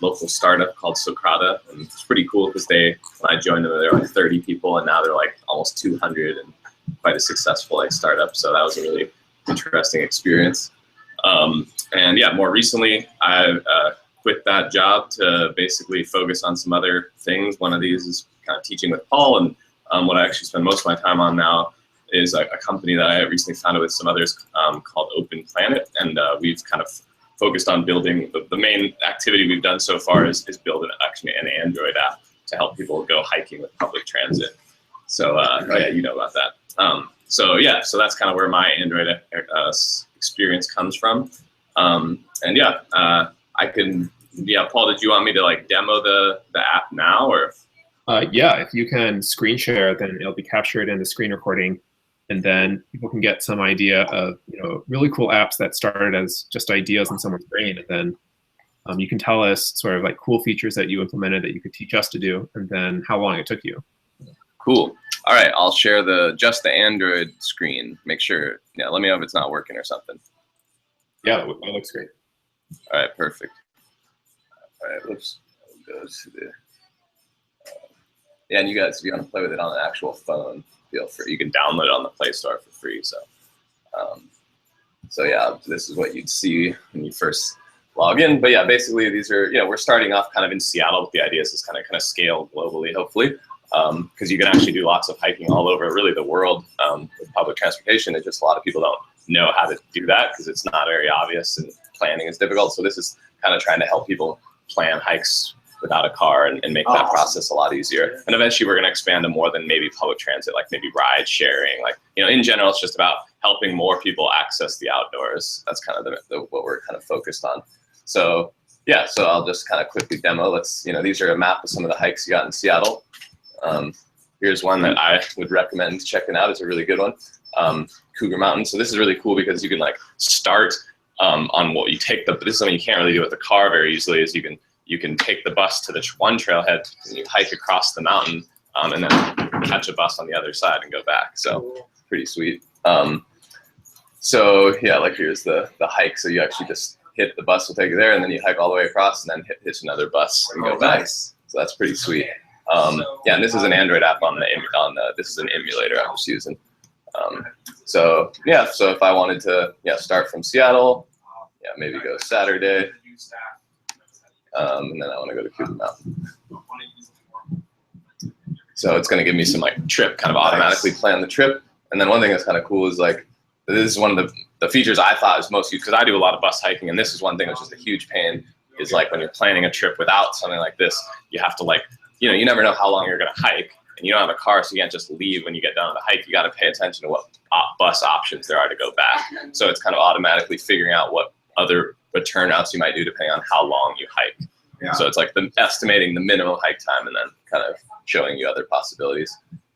local startup called Socrata, and it's pretty cool because when I joined them, there were like 30 people, and now they're like almost 200 and quite a successful like startup. So that was a really interesting experience. And yeah, more recently, I quit that job to basically focus on some other things. One of these is kind of teaching with Paul, and what I actually spend most of my time on now is a company that I recently founded with some others called Open Planet, and we've kind of focused on building, the main activity we've done so far is build actually an Android app to help people go hiking with public transit. So yeah, you know about that. So yeah, so that's kind of where my Android experience comes from. And yeah, Paul, did you want me to like demo the app now, or? Yeah, if you can screen share, then it'll be captured in the screen recording, and then people can get some idea of really cool apps that started as just ideas in someone's brain, and then you can tell us sort of like cool features that you implemented that you could teach us to do, and then how long it took you. Cool. All right, I'll share just the Android screen. Make sure, yeah, let me know if it's not working or something. Yeah, that looks great. All right, perfect. All right, let's go to the. Yeah, and you guys, if you want to play with it on an actual phone, feel free. You can download it on the Play Store for free. So, so yeah, this is what you'd see when you first log in. But yeah, basically these are, we're starting off kind of in Seattle with the ideas to kind of scale globally, hopefully, because you can actually do lots of hiking all over really the world with public transportation. It's just a lot of people don't know how to do that because it's not very obvious and planning is difficult. So this is kind of trying to help people plan hikes without a car and make that process a lot easier. And eventually we're going to expand to more than maybe public transit, like maybe ride sharing. Like, in general, it's just about helping more people access the outdoors. That's kind of what we're kind of focused on. So yeah, so I'll just kind of quickly demo. These are a map of some of the hikes you got in Seattle. Here's one that I would recommend checking out. It's a really good one. Cougar Mountain. So this is really cool because you can like start on what you take this is something you can't really do with a car very easily, is you can take the bus to the one trailhead and you hike across the mountain and then catch a bus on the other side and go back. So pretty sweet. So yeah, like here's the hike. So you actually just hit the bus will take you there, and then you hike all the way across and then hit another bus and go back. Nice. So that's pretty sweet. Yeah, and this is an Android app this is an emulator I'm just using. So yeah, so if I wanted to start from Seattle, maybe go Saturday. And then I want to go to Cougar Mountain. So it's going to give me some like trip, kind of automatically plan the trip. And then one thing that's kind of cool is like, this is one of the features I thought is most useful, because I do a lot of bus hiking, and this is one thing that's just a huge pain, is like when you're planning a trip without something like this, you have to like, you never know how long you're going to hike, and you don't have a car, so you can't just leave when you get done with the hike. You got to pay attention to what bus options there are to go back. So it's kind of automatically figuring out what other return routes you might do depending on how long you hike. Yeah. So it's like estimating the minimum hike time and then kind of showing you other possibilities,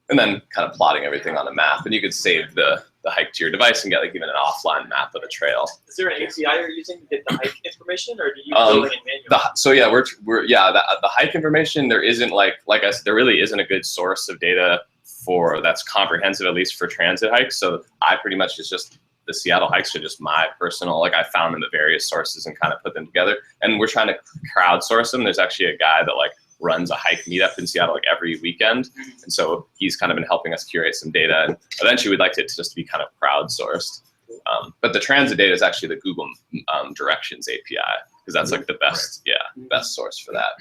and then kind of plotting everything on a map. And you could save the hike to your device and get like even an offline map of the trail. Is there an API you're using to get the hike information, or do you building it manually? So yeah, the hike information, there isn't like I said, there really isn't a good source of data that's comprehensive, at least for transit hikes. So I pretty much just the Seattle hikes are just my personal, like I found them the various sources and kind of put them together. And we're trying to crowdsource them. There's actually a guy that like runs a hike meetup in Seattle like every weekend. And so he's kind of been helping us curate some data. And eventually we'd like it to just be kind of crowdsourced. But the transit data is actually the Google Directions API, because that's like the best source for that.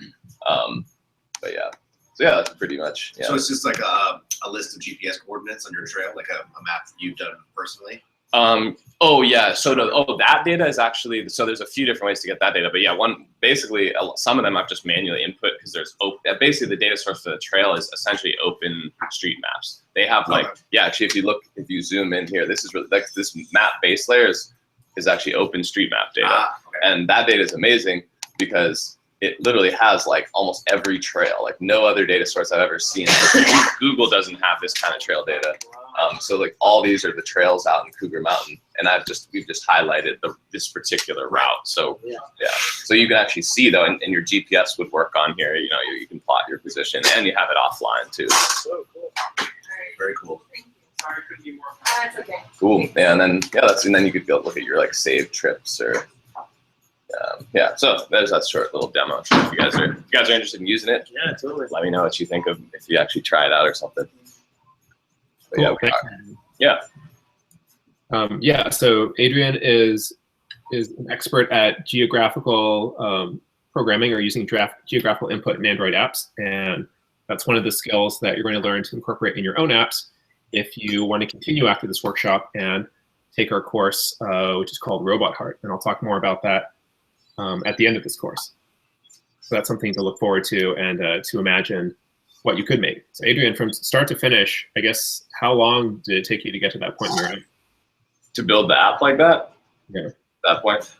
But yeah. So yeah, that's pretty much. Yeah. So it's just like a list of GPS coordinates on your trail, like a map that you've done personally? Oh yeah, so that data is actually, so there's a few different ways to get that data, but yeah, basically some of them I've just manually input because there's basically the data source for the trail is essentially open street maps. They have like, actually if you zoom in here, this is really like this map base layer is actually open street map data. And that data is amazing because it literally has like almost every trail, like no other data source I've ever seen. Google doesn't have this kind of trail data. So like all these are the trails out in Cougar Mountain, and we've just highlighted this particular route. So yeah, so you can actually see though, and your GPS would work on here. You can plot your position, and you have it offline too. So cool. Very cool. Sorry, couldn't be more. That's okay. Cool. Yeah, and then and then you could go look at your like saved trips or. Yeah, so there's that short little demo. If you guys are interested in using it, Yeah, totally. let me know what you think of if you actually try it out or something. But Cool, yeah, yeah. So Adrian is an expert at geographical programming or using geographical input in Android apps, and that's one of the skills that you're going to learn to incorporate in your own apps if you want to continue after this workshop and take our course, which is called Robot Heart, and I'll talk more about that at the end of this course. So that's something to look forward to and to imagine what you could make. So Adrian, from start to finish, I guess, how long did it take you to get to that point in your life? to build the app like that. Yeah. That point.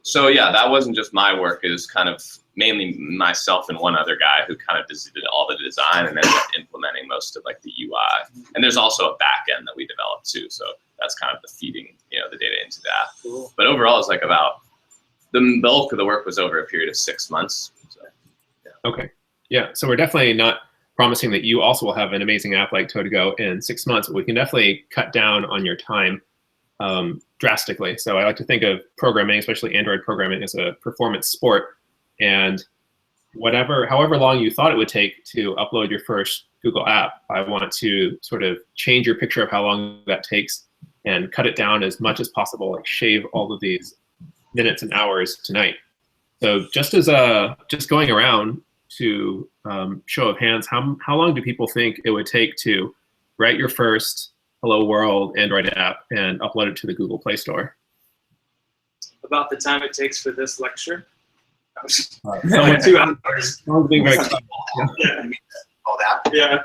So yeah, that wasn't just my work. It was kind of mainly myself and one other guy who kind of did all the design and ended up implementing most of like the UI. And there's also a back end that we developed too. So that's kind of the feeding, the data into the app. Cool. But overall, it's like about the bulk of the work was over a period of 6 months. So, yeah. Okay. Yeah. So we're definitely not promising that you also will have an amazing app like Totago in 6 months, but we can definitely cut down on your time drastically. So I like to think of programming, especially Android programming, as a performance sport. And however long you thought it would take to upload your first Google app, I want to sort of change your picture of how long that takes and cut it down as much as possible, like shave all of these minutes and hours tonight. So just going around to show of hands, how long do people think it would take to write your first Hello World Android app and upload it to the Google Play Store? About the time it takes for this lecture. Someone- 2 hours. someone's being very- Yeah. All that. Yeah.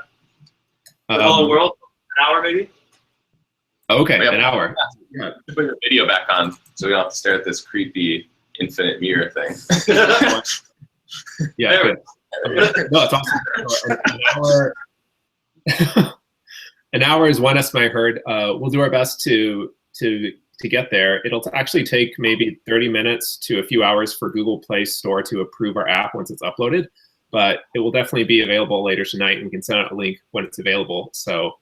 The whole world, an hour maybe? Okay, Yeah. an hour. Yeah. Put the video back on so we don't have to stare at this creepy infinite mirror thing. Yeah. There we good. No, it's awesome. So an hour. An hour is one estimate I heard. We'll do our best to get there. It'll actually take maybe 30 minutes to a few hours for Google Play Store to approve our app once it's uploaded, but it will definitely be available later tonight, and we can send out a link when it's available. So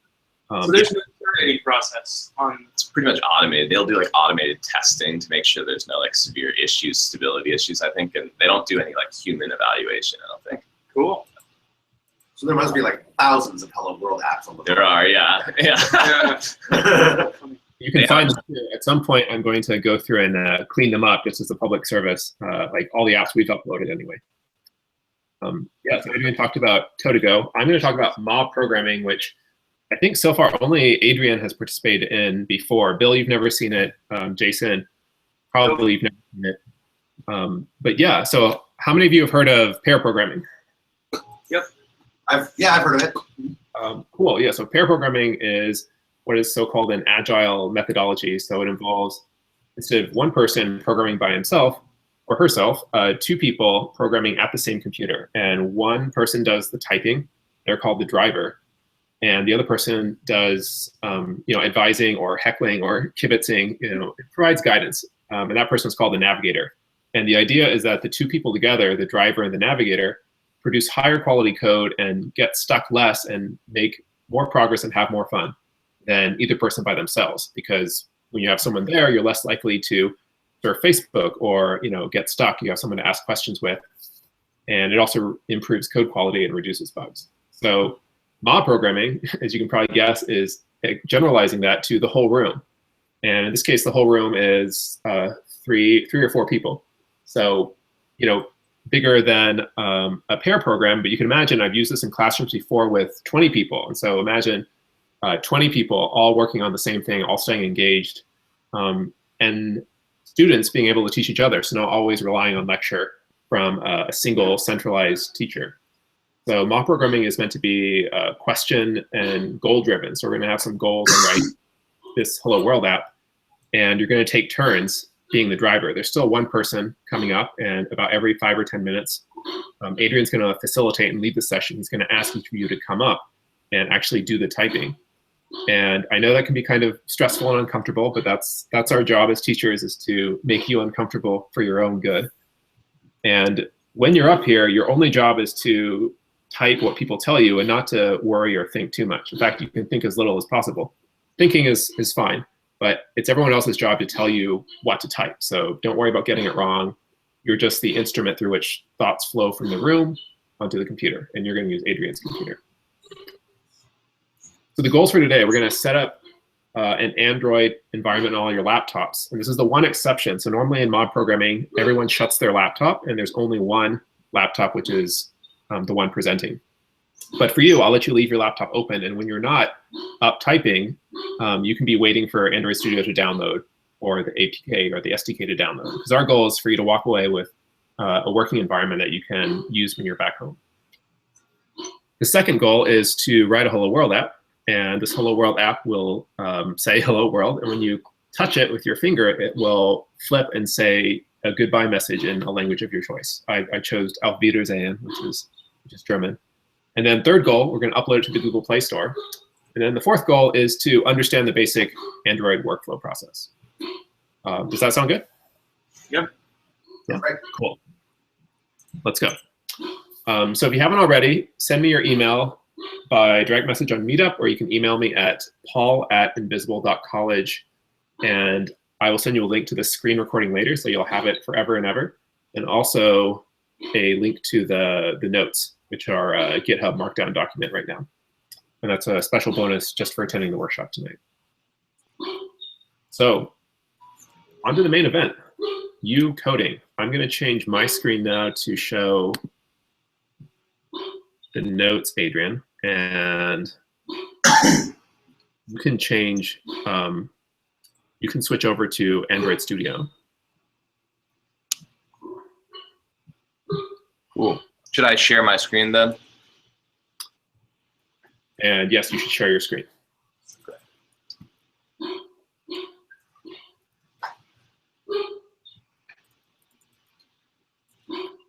there's no iterating process on. It's pretty much automated. They'll do like automated testing to make sure there's no like severe issues, stability issues, I think, and they don't do any like human evaluation, I don't think. Cool. So there must be like thousands of Hello World apps on the There are, yeah. Yeah. you can They find them too. At some point, I'm going to go through and clean them up just as a public service, like all the apps we've uploaded anyway. Yeah, so Adrian talked about Totago. I'm going to talk about mob programming, which I think so far only Adrian has participated in before. Bill, you've never seen it. Jason, probably you've never seen it. But yeah, so how many of you have heard of pair programming? Yep. I've heard of it. Cool, yeah, so pair programming is what is so-called an agile methodology. So it involves, instead of one person programming by himself or herself, 2 people programming at the same computer. And one person does the typing, they're called the driver. And the other person does advising or heckling or kibitzing, it provides guidance. And that person is called the navigator. And the idea is that the 2 people together, the driver and the navigator, produce higher quality code and get stuck less and make more progress and have more fun than either person by themselves. Because when you have someone there, you're less likely to surf Facebook or get stuck. You have someone to ask questions with. And it also improves code quality and reduces bugs. So mob programming, as you can probably guess, is generalizing that to the whole room. And in this case, the whole room is 3 or 4 people. So, bigger than a pair program, but you can imagine, I've used this in classrooms before with 20 people. And so imagine 20 people all working on the same thing, all staying engaged, and students being able to teach each other. So not always relying on lecture from a single centralized teacher. So mob programming is meant to be question and goal driven. So we're going to have some goals and write this Hello World app, and you're going to take turns being the driver. There's still one person coming up, and about every 5 or 10 minutes, Adrian's going to facilitate and lead the session. He's going to ask each of you to come up and actually do the typing. And I know that can be kind of stressful and uncomfortable, but that's our job as teachers, is to make you uncomfortable for your own good. And when you're up here, your only job is to type what people tell you and not to worry or think too much. In fact, you can think as little as possible. Thinking is fine, but it's everyone else's job to tell you what to type. So don't worry about getting it wrong. You're just the instrument through which thoughts flow from the room onto the computer, and you're going to use Adrian's computer. So the goals for today, we're going to set up an Android environment on all your laptops. And this is the one exception. So normally in mob programming, everyone shuts their laptop, and there's only one laptop, which is the one presenting. But for you, I'll let you leave your laptop open. And when you're not up typing, you can be waiting for Android Studio to download, or the APK or the SDK to download. Because our goal is for you to walk away with a working environment that you can use when you're back home. The second goal is to write a Hello World app. And this Hello World app will say Hello World. And when you touch it with your finger, it will flip and say a goodbye message in a language of your choice. I chose Auf Wiedersehen, which is German. And then third goal, we're going to upload it to the Google Play Store. And then the fourth goal is to understand the basic Android workflow process. Does that sound good? Yep. Yeah. Cool. Let's go. So if you haven't already, send me your email by direct message on Meetup, or you can email me at paul@invisible.college, and I will send you a link to the screen recording later, so you'll have it forever and ever, and also a link to the notes, which are a GitHub Markdown document right now. And that's a special bonus just for attending the workshop tonight. So on to the main event, you coding. I'm going to change my screen now to show the notes, Adrian, and you can change, you can switch over to Android Studio. Cool. Should I share my screen then? And yes, you should share your screen.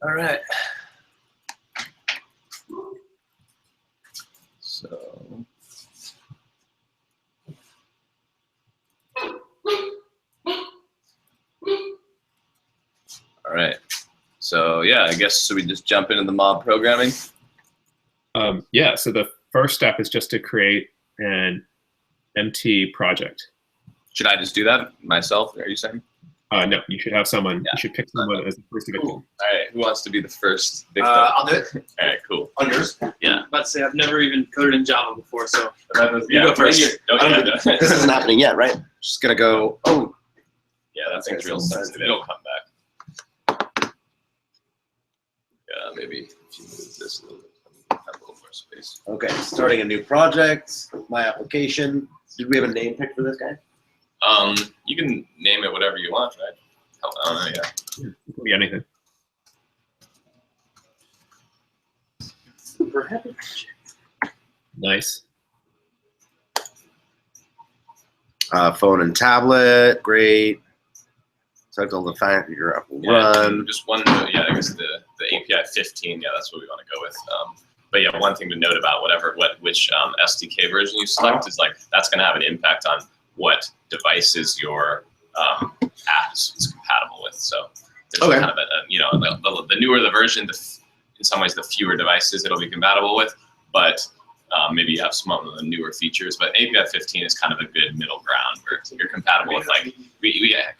All right. So, all right. So yeah, I guess, so we just jump into the mob programming? Yeah, so the first step is just to create an empty project. Should I just do that myself, are you saying? No, you should have someone, Yeah. you should pick someone as the first victim. Cool. All right, who wants to be the first victim? I'll do it. All right, cool. On yours. Yeah. I'm about to say I've never even coded in Java before, so You go first. This isn't happening yet, right? Just gonna go. Oh, Yeah, that thing's real sensitive. It'll come back. Yeah, maybe if you move this a little bit, have a little more space. okay. Starting a new project. My application. Did we have a name pick for this guy? You can name it whatever you want, right? I don't know, yeah. It can be anything. super happy. Nice. Phone and tablet. Great. Select all the fact your app will run. Just one note, yeah, I guess the API 15, yeah, that's what we want to go with. But yeah, one thing to note about which SDK version you select is like, that's going to have an impact on what devices your app is compatible with. So there's kind of the newer the version, in some ways the fewer devices it'll be compatible with, but maybe you have some of the newer features. But API 15 is kind of a good middle ground where you're compatible with, like,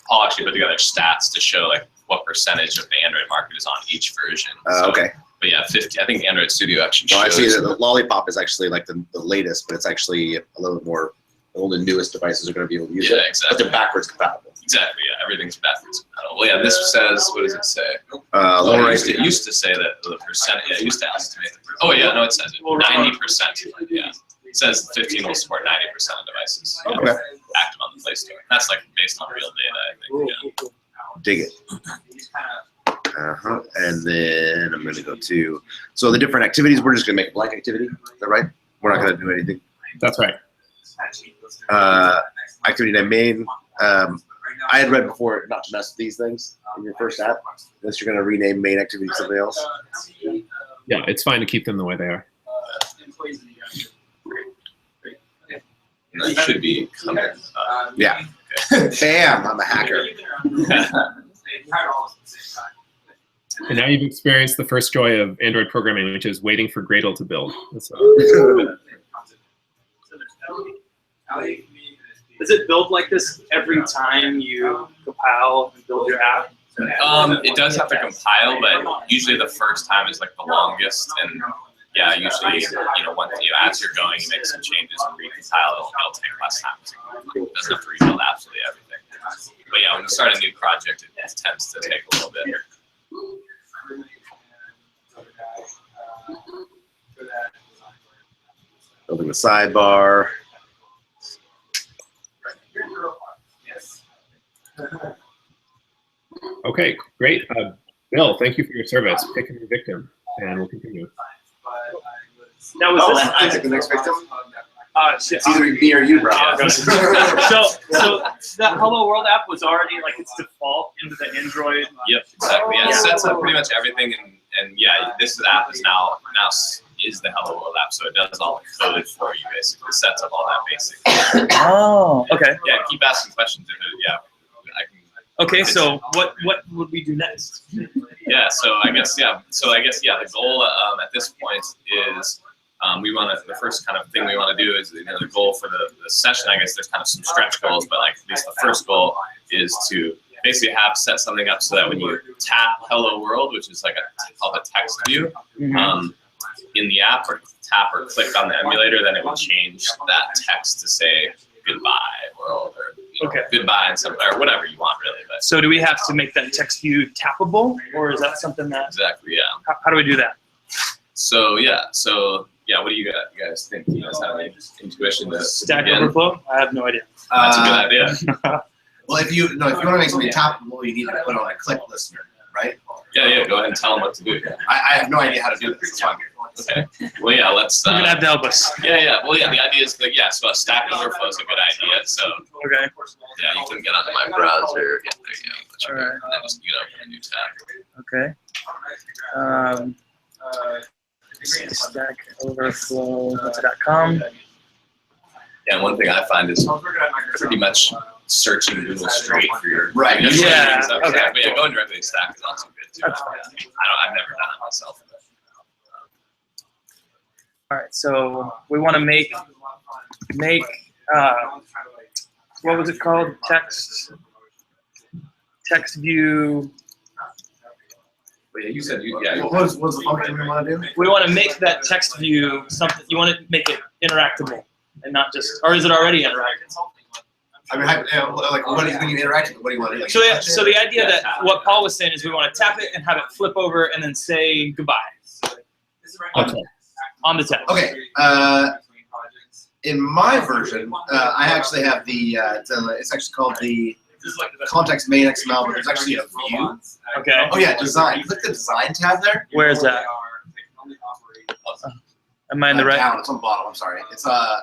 Paul actually put together stats to show like what percentage of the Android market is on each version. Okay. But yeah, 50. I think Android Studio actually So I shows. see that the Lollipop is actually like the latest, but it's actually a little bit more. All the newest devices are going to be able to use it. Exactly. But they're backwards compatible. Exactly, yeah, everything's backwards compatible. Well, yeah, this says, what does it say? Lower It used to say that the percent, yeah, it used to estimate. Oh yeah, no, it says it, 90%, yeah. It says 15 will support 90% of devices. Yeah, Okay. active on the Play Store. That's like based on real data, I think, yeah. Dig it. And then I'm going to go to, so the different activities, we're just going to make a blank activity. Is that right? We're not going to do anything. That's right. Activity name main. I had read before not to mess with these things in your first app, unless you're going to rename main activity to something else. Yeah, it's fine to keep them the way they are. And that should be coming. Yeah. Bam! I'm a hacker. And now you've experienced the first joy of Android programming, which is waiting for Gradle to build. Does it build like this every time you compile and build your app? It does have to compile, but usually the first time is like the longest, and yeah, usually once as you're going, you make some changes and recompile. It'll take less time. It doesn't have to rebuild absolutely everything. But yeah, when you start a new project, it tends to take a little bit. Building the sidebar. Okay, great. Bill, thank you for your service. Pick a new victim, and we'll continue. Now, was this Isaac, the next victim? shit. It's either me or you, bro. So the Hello World app was already like its default into the Android. Yep, exactly. Yeah, it sets up pretty much everything, and yeah, this app is now is the Hello World app, so it does all the code for you basically. It sets up all that basic. Oh, okay. Yeah, keep asking questions if it, I can. Okay, so what would we do next? Yeah, so I guess the goal at this point is we want to, the first kind of thing we want to do is, the goal for the session, I guess there's kind of some stretch goals, but like at least the first goal is to basically set something up so that when you tap Hello World, which is like called a text view, in the app, or tap or click on the emulator, then it will change that text to say goodbye world, or goodbye and something, or whatever you want really. But So do we have to make that text view tappable, or is that something that? exactly, yeah. How do we do that? So what do you guys think? Do you guys have any intuition to Stack begin? Overflow? I have no idea. That's a good idea. Well, if you want to make something tappable, you need to put on a click listener, right? Yeah, go ahead and tell them what to do. I have no idea how to do this. That's why I'm here. Okay. Well, yeah, let's. You're gonna have to help us. Yeah. Well, yeah. The idea is that so a Stack Overflow is a good idea. So Okay. yeah, you can get onto my browser. Yeah, there you go. Alright. And then just open a new tab. Okay. StackOverflow.com. Yeah, and one thing I find is pretty much searching Google straight for your Right. Yeah, stuff. okay. But yeah, going directly to Stack is also good too. That's I've never done it myself. But, All right. So we want to make what was it called? Text view. but yeah, you said What was the function we want to do? We want to make that text view something. You want to make it interactable and not just, or is it already interactive? I mean, like, when you interact with it, what do you want to do? Like, So the idea that what Paul was saying is we want to tap it and have it flip over and then say goodbye Okay. on the text. Okay. In my version, I actually have it's actually called the context main XML, but there's actually a view. Okay. Oh yeah, design. Click the design tab there. Where is that? Am I in the right? Down. It's on the bottom. I'm sorry. It's on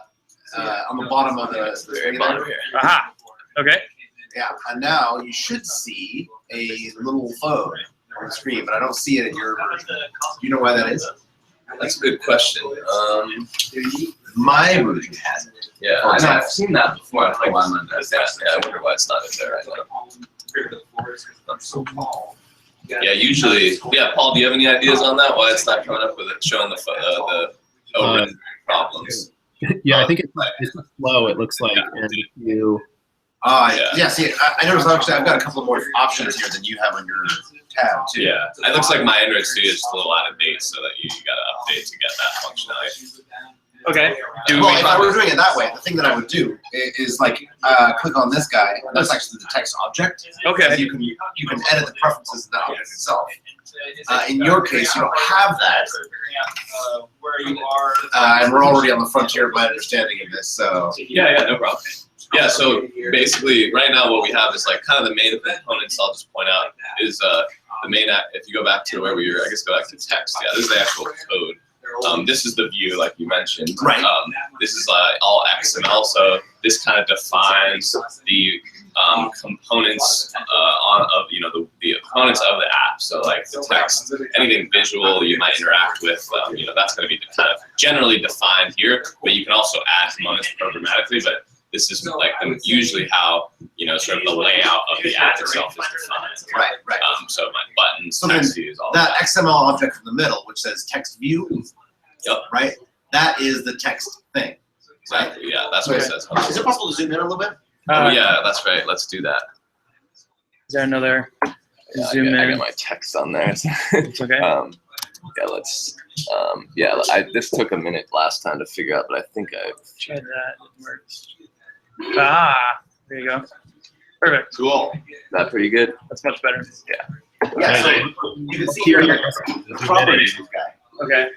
the bottom of the screen there. Aha. Okay. Yeah, and now you should see a little phone on the screen, but I don't see it in your version. Do you know why that is? that's a good question. My version has it. Yeah, I've seen that before. I don't know why mine does that. Yeah, I wonder why it's not in there right now. Yeah, usually. Yeah, Paul, do you have any ideas on that? Why it's not coming up with it showing the open problems? Yeah, I think it's slow. It looks like, and if you. Yeah. See, I noticed actually I've got a couple more options here than you have on your tab too. Yeah, it looks like my Android Studio is just a little out of date, so that you got to update to get that functionality. Okay. Well, if I were doing it that way, the thing that I would do is like click on this guy. And that's actually the text object. Okay. You can edit the preferences of the object itself. In your case, you don't have that. And we're already on the frontier of my understanding of this, so. Yeah, no problem. Yeah, so basically, right now what we have is like kind of the main components. I'll just point out is the main. If you go back to where we were, I guess go back to text. Yeah, this is the actual code. This is the view, like you mentioned. Right. This is all XML, so this kind of defines the components the components of the app. So like the text, anything visual you might interact with, that's going to be kind of generally defined here. But you can also add components programmatically. But this is like usually how sort of the layout of the app itself is defined. Right. So my buttons, So text views, all that XML object in the middle, which says text view, Yep. right? That is the text thing. Exactly. Yeah, that's what it says. Is it possible to zoom in a little bit? Oh yeah, that's right. Let's do that. Is there another? Zoom I in. got my text on there. It's okay. Yeah, let's. This took a minute last time to figure out, but I think I Try that. It works. Ah, there you go. Perfect. Cool. that pretty good. That's much better. Yeah, so you can see here the properties guy. Okay.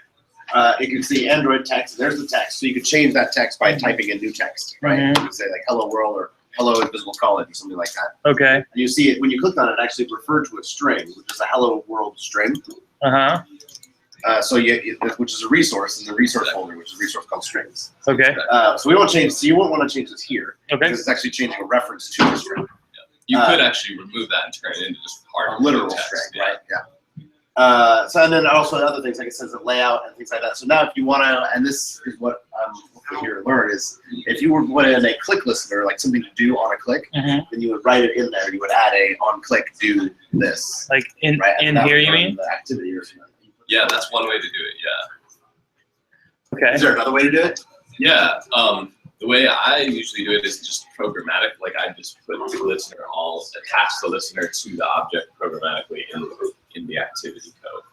You can see Android text. There's the text. So you can change that text by typing in new text, right? Mhm. You can say like "Hello World" or "Hello Invisible College" or something like that. Okay. And you see it when you clicked on it. It actually referred to a string, which is a "Hello World" string. Uh-huh. Which is a resource in the resource folder, which is a resource called strings. Okay. So we don't change. So you won't want to change this here Okay. because it's actually changing a reference to the string. You could actually remove that and turn it into just part A of the literal text, string, right? Yeah. So and then also other things like it says the layout and things like that. So now if you want to, and this is what I'm here to learn is if you were put in a click listener, like something to do on a click, Mhm. then you would write it in there. You would add a on click do this. Like in Right? And in that here, would you run mean? the activity or something. Yeah, that's one way to do it. Yeah. Okay. Is there another way to do it? Yeah. The way I usually do it is just programmatic. Like I just put the listener attach the listener to the object programmatically in the activity code.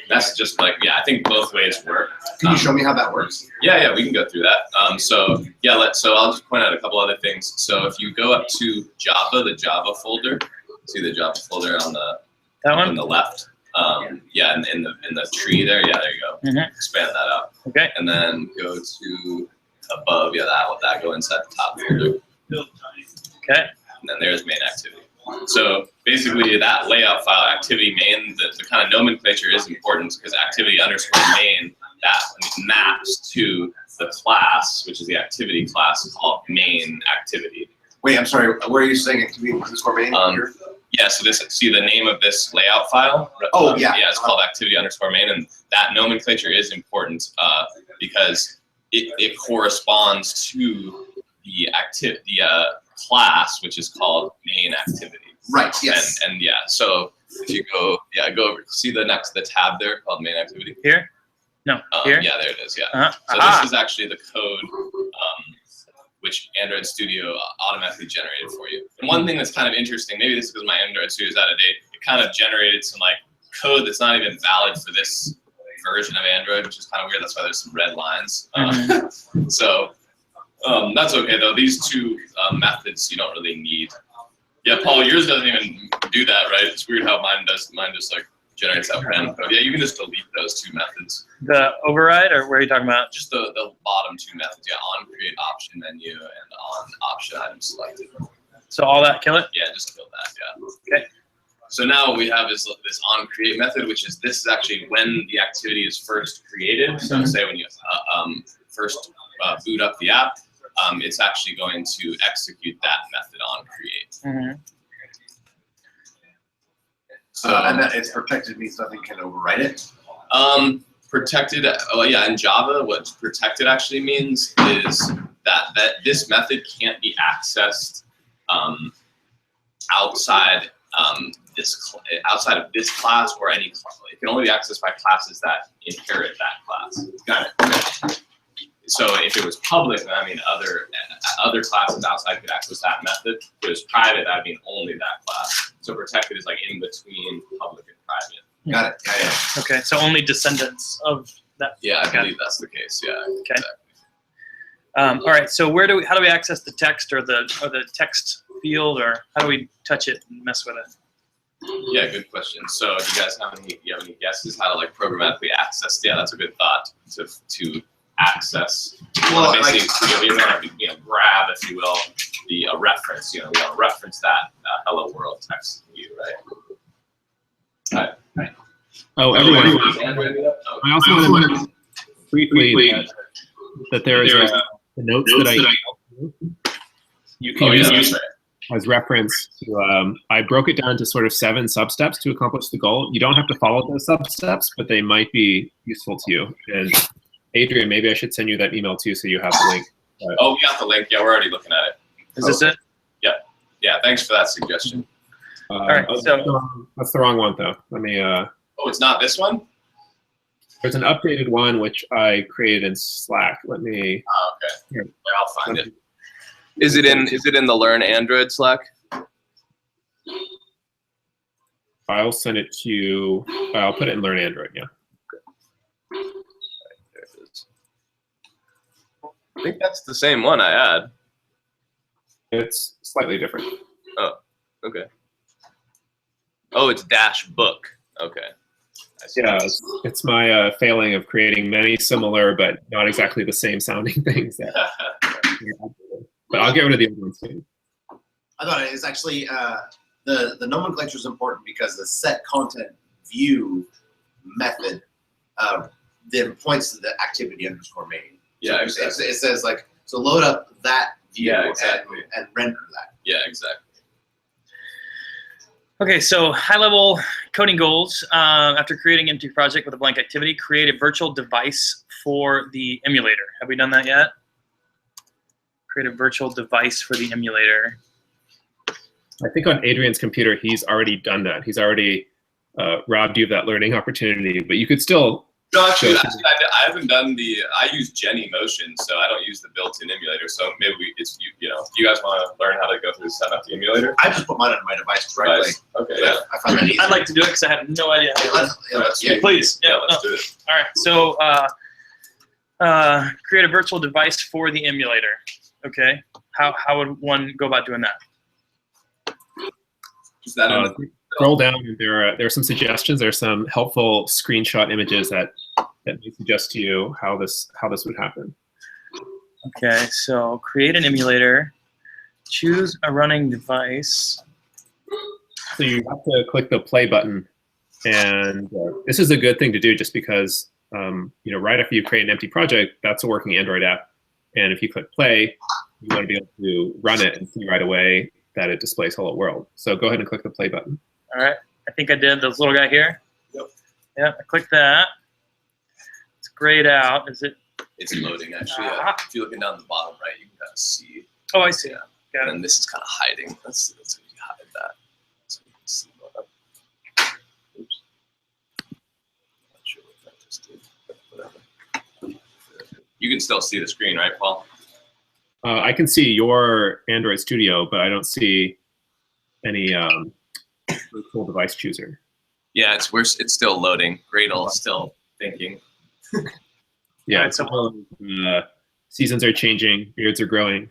That's just like, I think both ways work. Can you show me how that works? Yeah, we can go through that. So I'll just point out a couple other things. So if you go up to Java, the Java folder, see the Java folder on That one? the left. In the tree there. Yeah, there you go. Mhm. Expand that up. Okay. And then go to above. Yeah, that go inside the top folder. Okay. And then there's main activity. So basically that layout file activity main, the kind of nomenclature is important because activity underscore main, that maps to the class, which is the activity class called main activity. Wait, I'm sorry. Where are you saying activity underscore main? Here? Yeah, so see the name of this layout file? Oh, yeah. Yeah, it's called activity underscore main, and that nomenclature is important because it corresponds to the class, which is called main activity. Right. Yes. And so if you go over, see the tab there called main activity? Here? No. Here? Yeah, there it is, yeah. Uh-huh. So Aha. this is actually the code which Android Studio automatically generated for you. And one thing that's kind of interesting, maybe this is because my Android Studio is out of date, it kind of generated some like code that's not even valid for this version of Android, which is kind of weird. That's why there's some red lines. So that's okay though. These two methods you don't really need. Yeah, Paul, yours doesn't even do that, right? It's weird how mine does. Mine just like generates that random code. Yeah, you can just delete those two methods. The override, or where are you talking about? Just the bottom two methods. Yeah, on create option menu and on option item selected. So all that, kill it? Yeah, just kill that. Yeah. Okay. So now what we have is this on create method, which is this is actually when the activity is first created. So say when you first boot up the app, it's actually going to execute that method on create. And that it's protected means nothing can overwrite it. Protected, in Java, what protected actually means is that this method can't be accessed outside outside of this class or any class. It can only be accessed by classes that inherit that class. Got it. So if it was public, then I mean other classes outside could access that method. If it was private, that would mean only that class. So protected is like in between public and private. Got it. Got it. Okay, so only descendants of that. Yeah, I believe that's the case. Yeah. Okay. Exactly. All right. So how do we access the text or the text field, or how do we touch it and mess with it? Yeah, good question. So do you guys have any guesses how to like programmatically access? Yeah, that's a good thought to access. Well, basically, you want to grab, if you will, the reference. We want to reference that hello world text view, right? Right. Oh, everyone. I also want to briefly that there is the notes that I you can use as reference to, I broke it down to sort of 7 sub-steps to accomplish the goal. You don't have to follow those sub-steps, but they might be useful to you. And Adrian, maybe I should send you that email too so you have the link. Oh, we got the link. Yeah, we're already looking at it. Is this it? Yeah, thanks for that suggestion. All right, so that's the wrong one though. Let me. Oh, it's not this one? There's an updated one which I created in Slack. Let me. Oh, okay. Here, I'll find it. Is it in the Learn Android Slack? I'll send it to you. I'll put it in Learn Android. Yeah. There it is. I think that's the same one I had. It's slightly different. Oh, okay. Oh, it's dash book. Okay. I see. Yeah, it's my failing of creating many similar but not exactly the same sounding things. But I'll get rid of the other ones too. I thought it is actually the nomenclature is important because the set content view method then points to the activity underscore main. Yeah, so exactly. It says like, so load up that view exactly. and render that. Yeah, exactly. Okay, so high-level coding goals. After creating an empty project with a blank activity, create a virtual device for the emulator. Have we done that yet? Create a virtual device for the emulator. I think on Adrian's computer, he's already done that. He's already robbed you of that learning opportunity, but you could still. No, actually, I haven't done the. I use Jenny Motion, so I don't use the built-in emulator. So maybe it's you know. Do you guys want to learn how to go through set up the emulator? I just put mine on my device directly. Okay, yeah. I find that easy. I'd like to do it because I have no idea how to do it. Yeah, Please. Yeah, let's do it. All right, so create a virtual device for the emulator. Okay, how would one go about doing that? Is that Scroll down. There are some suggestions. There are some helpful screenshot images that may suggest to you how this would happen. Okay, so create an emulator. Choose a running device. So you have to click the play button, and this is a good thing to do just because you know, right after you create an empty project, that's a working Android app, and if you click play, you want to be able to run it and see right away that it displays hello world. So go ahead and click the play button. All right, I think I did. This little guy here. Yep. Yeah, I clicked that. It's grayed out. Is it? It's loading actually. If you're looking down the bottom right, you can kind of see. Oh, I see. Yeah. Got it. And this is kind of hiding. Let's hide that. So you can see what oops. Not sure what that just did, but whatever. You can still see the screen, right, Paul? I can see your Android Studio, but I don't see any virtual device chooser. Yeah, it's still loading. Gradle is still thinking. Yeah, Right, so seasons are changing, beards are growing.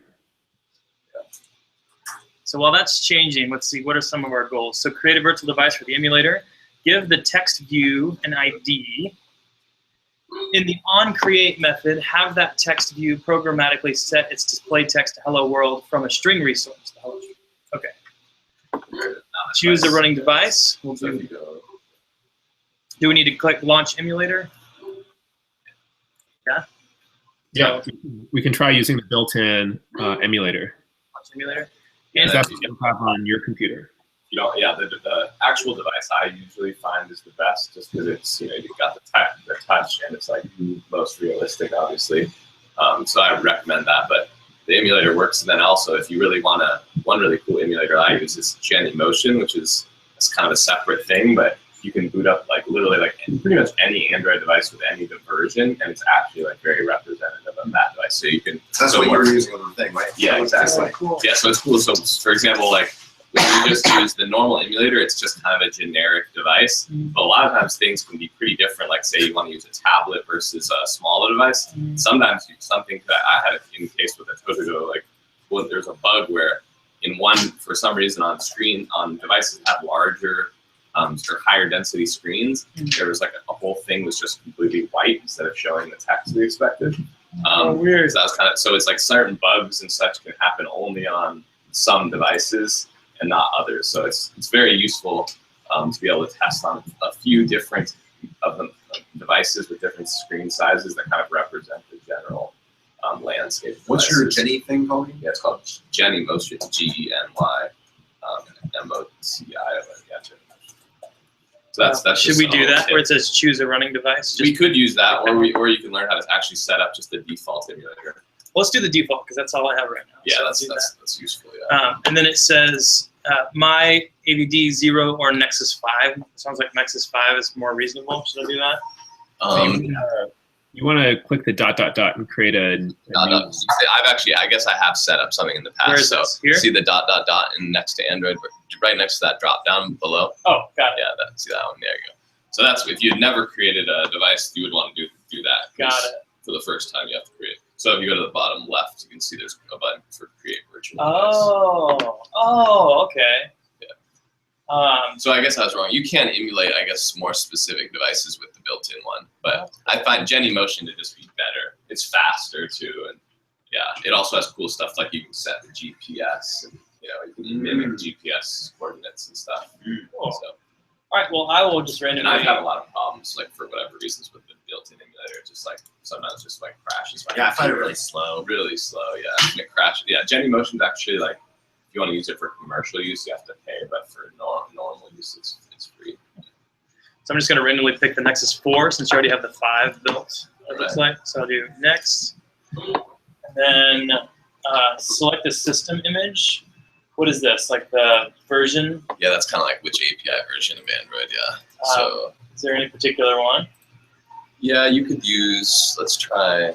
So while that's changing, let's see, what are some of our goals? So create a virtual device for the emulator. Give the text view an ID. In the onCreate method, have that text view programmatically set its display text to hello world from a string resource. The hello string. Okay. Choose a running device. We'll do we need to click launch emulator? Yeah? Yeah, we can try using the built-in emulator. Launch emulator. And that's what you have on your computer. You know, yeah, the actual device I usually find is the best, just because it's, you know, you've got the touch, and it's like most realistic, obviously. So I recommend that. But the emulator works. And then also, if you really want one really cool emulator I use is Jenny Motion, which is kind of a separate thing, but you can boot up like literally like pretty much any Android device with any version, and it's actually like very representative of that device. So you can. That's what you were using with the thing, right? Yeah, exactly. Cool. Yeah, so it's cool. So for example, like when you just use the normal emulator, it's just kind of a generic device. But a lot of times things can be pretty different. Like say you want to use a tablet versus a smaller device. Sometimes something that I had in the case with a Totogo, like well, there's a bug where in one, for some reason on devices that have larger or higher density screens, there was like a whole thing was just completely white instead of showing the text we expected. Weird. So that was kind of, so it's like certain bugs and such can happen only on some devices and not others. So it's very useful to be able to test on a few different of the devices with different screen sizes that kind of represent the general landscape. What's your Jenny thing called? Yeah, it's called Jenny Motion. Geny MOTI. So that's Should we do that where it says choose a running device? We could use that, or you can learn how to actually set up just the default emulator. Well, let's do the default because that's all I have right now. Yeah, So that's useful. Yeah. and then it says my AVD 0 or Nexus 5. Sounds like Nexus 5 is more reasonable. Should I do that? You want to click the ... and create a new. I guess I have set up something in the past. Where is so this? Here? see the ... and next to Android, right next to that drop down below. Oh, got it. Yeah, see that one. There you go. So that's if you had never created a device, you would want to do that. Got it. For the first time, you have to create. So if you go to the bottom left, you can see there's a button for create virtual device. Oh, okay. So I guess I was wrong. You can emulate, I guess, more specific devices with the built-in one, but I find Genymotion to just be better. It's faster too, and yeah, it also has cool stuff like you can set the GPS, and you can mimic GPS coordinates and stuff. Cool. So, all right. Well, I will just randomly. and I've had a lot of problems, like for whatever reasons, with the built-in emulator. Just like sometimes just like crashes. Yeah, I find it really slow. Really slow, yeah. And it crashes. Yeah, Genymotion's actually like, if you want to use it for commercial use, you have to pay, but for normal use, it's free. So I'm just going to randomly pick the Nexus 4 since you already have the 5 built, it looks like. So I'll do next. And then select the system image. What is this, like the version? Yeah, that's kind of like which API version of Android, yeah. So is there any particular one? yeah, you could use, let's try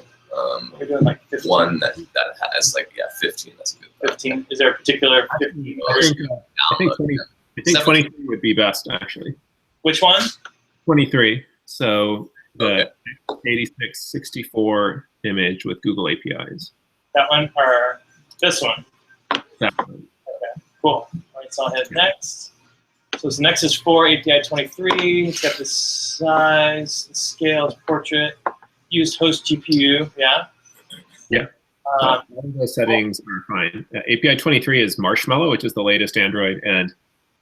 We're doing like 15. one that has like, 15, that's a good one. 15. Is there a particular 15 I version? think 23 would be best, actually. Which one? 23. So the Okay. 8664 image with Google APIs. That one or this one? That one. Okay, cool. All right, so I'll hit next. So it's Nexus 4 API 23. It's got the size, the scale, it's portrait. Used host GPU, yeah? Yeah. All of those settings are fine. API 23 is Marshmallow, which is the latest Android, and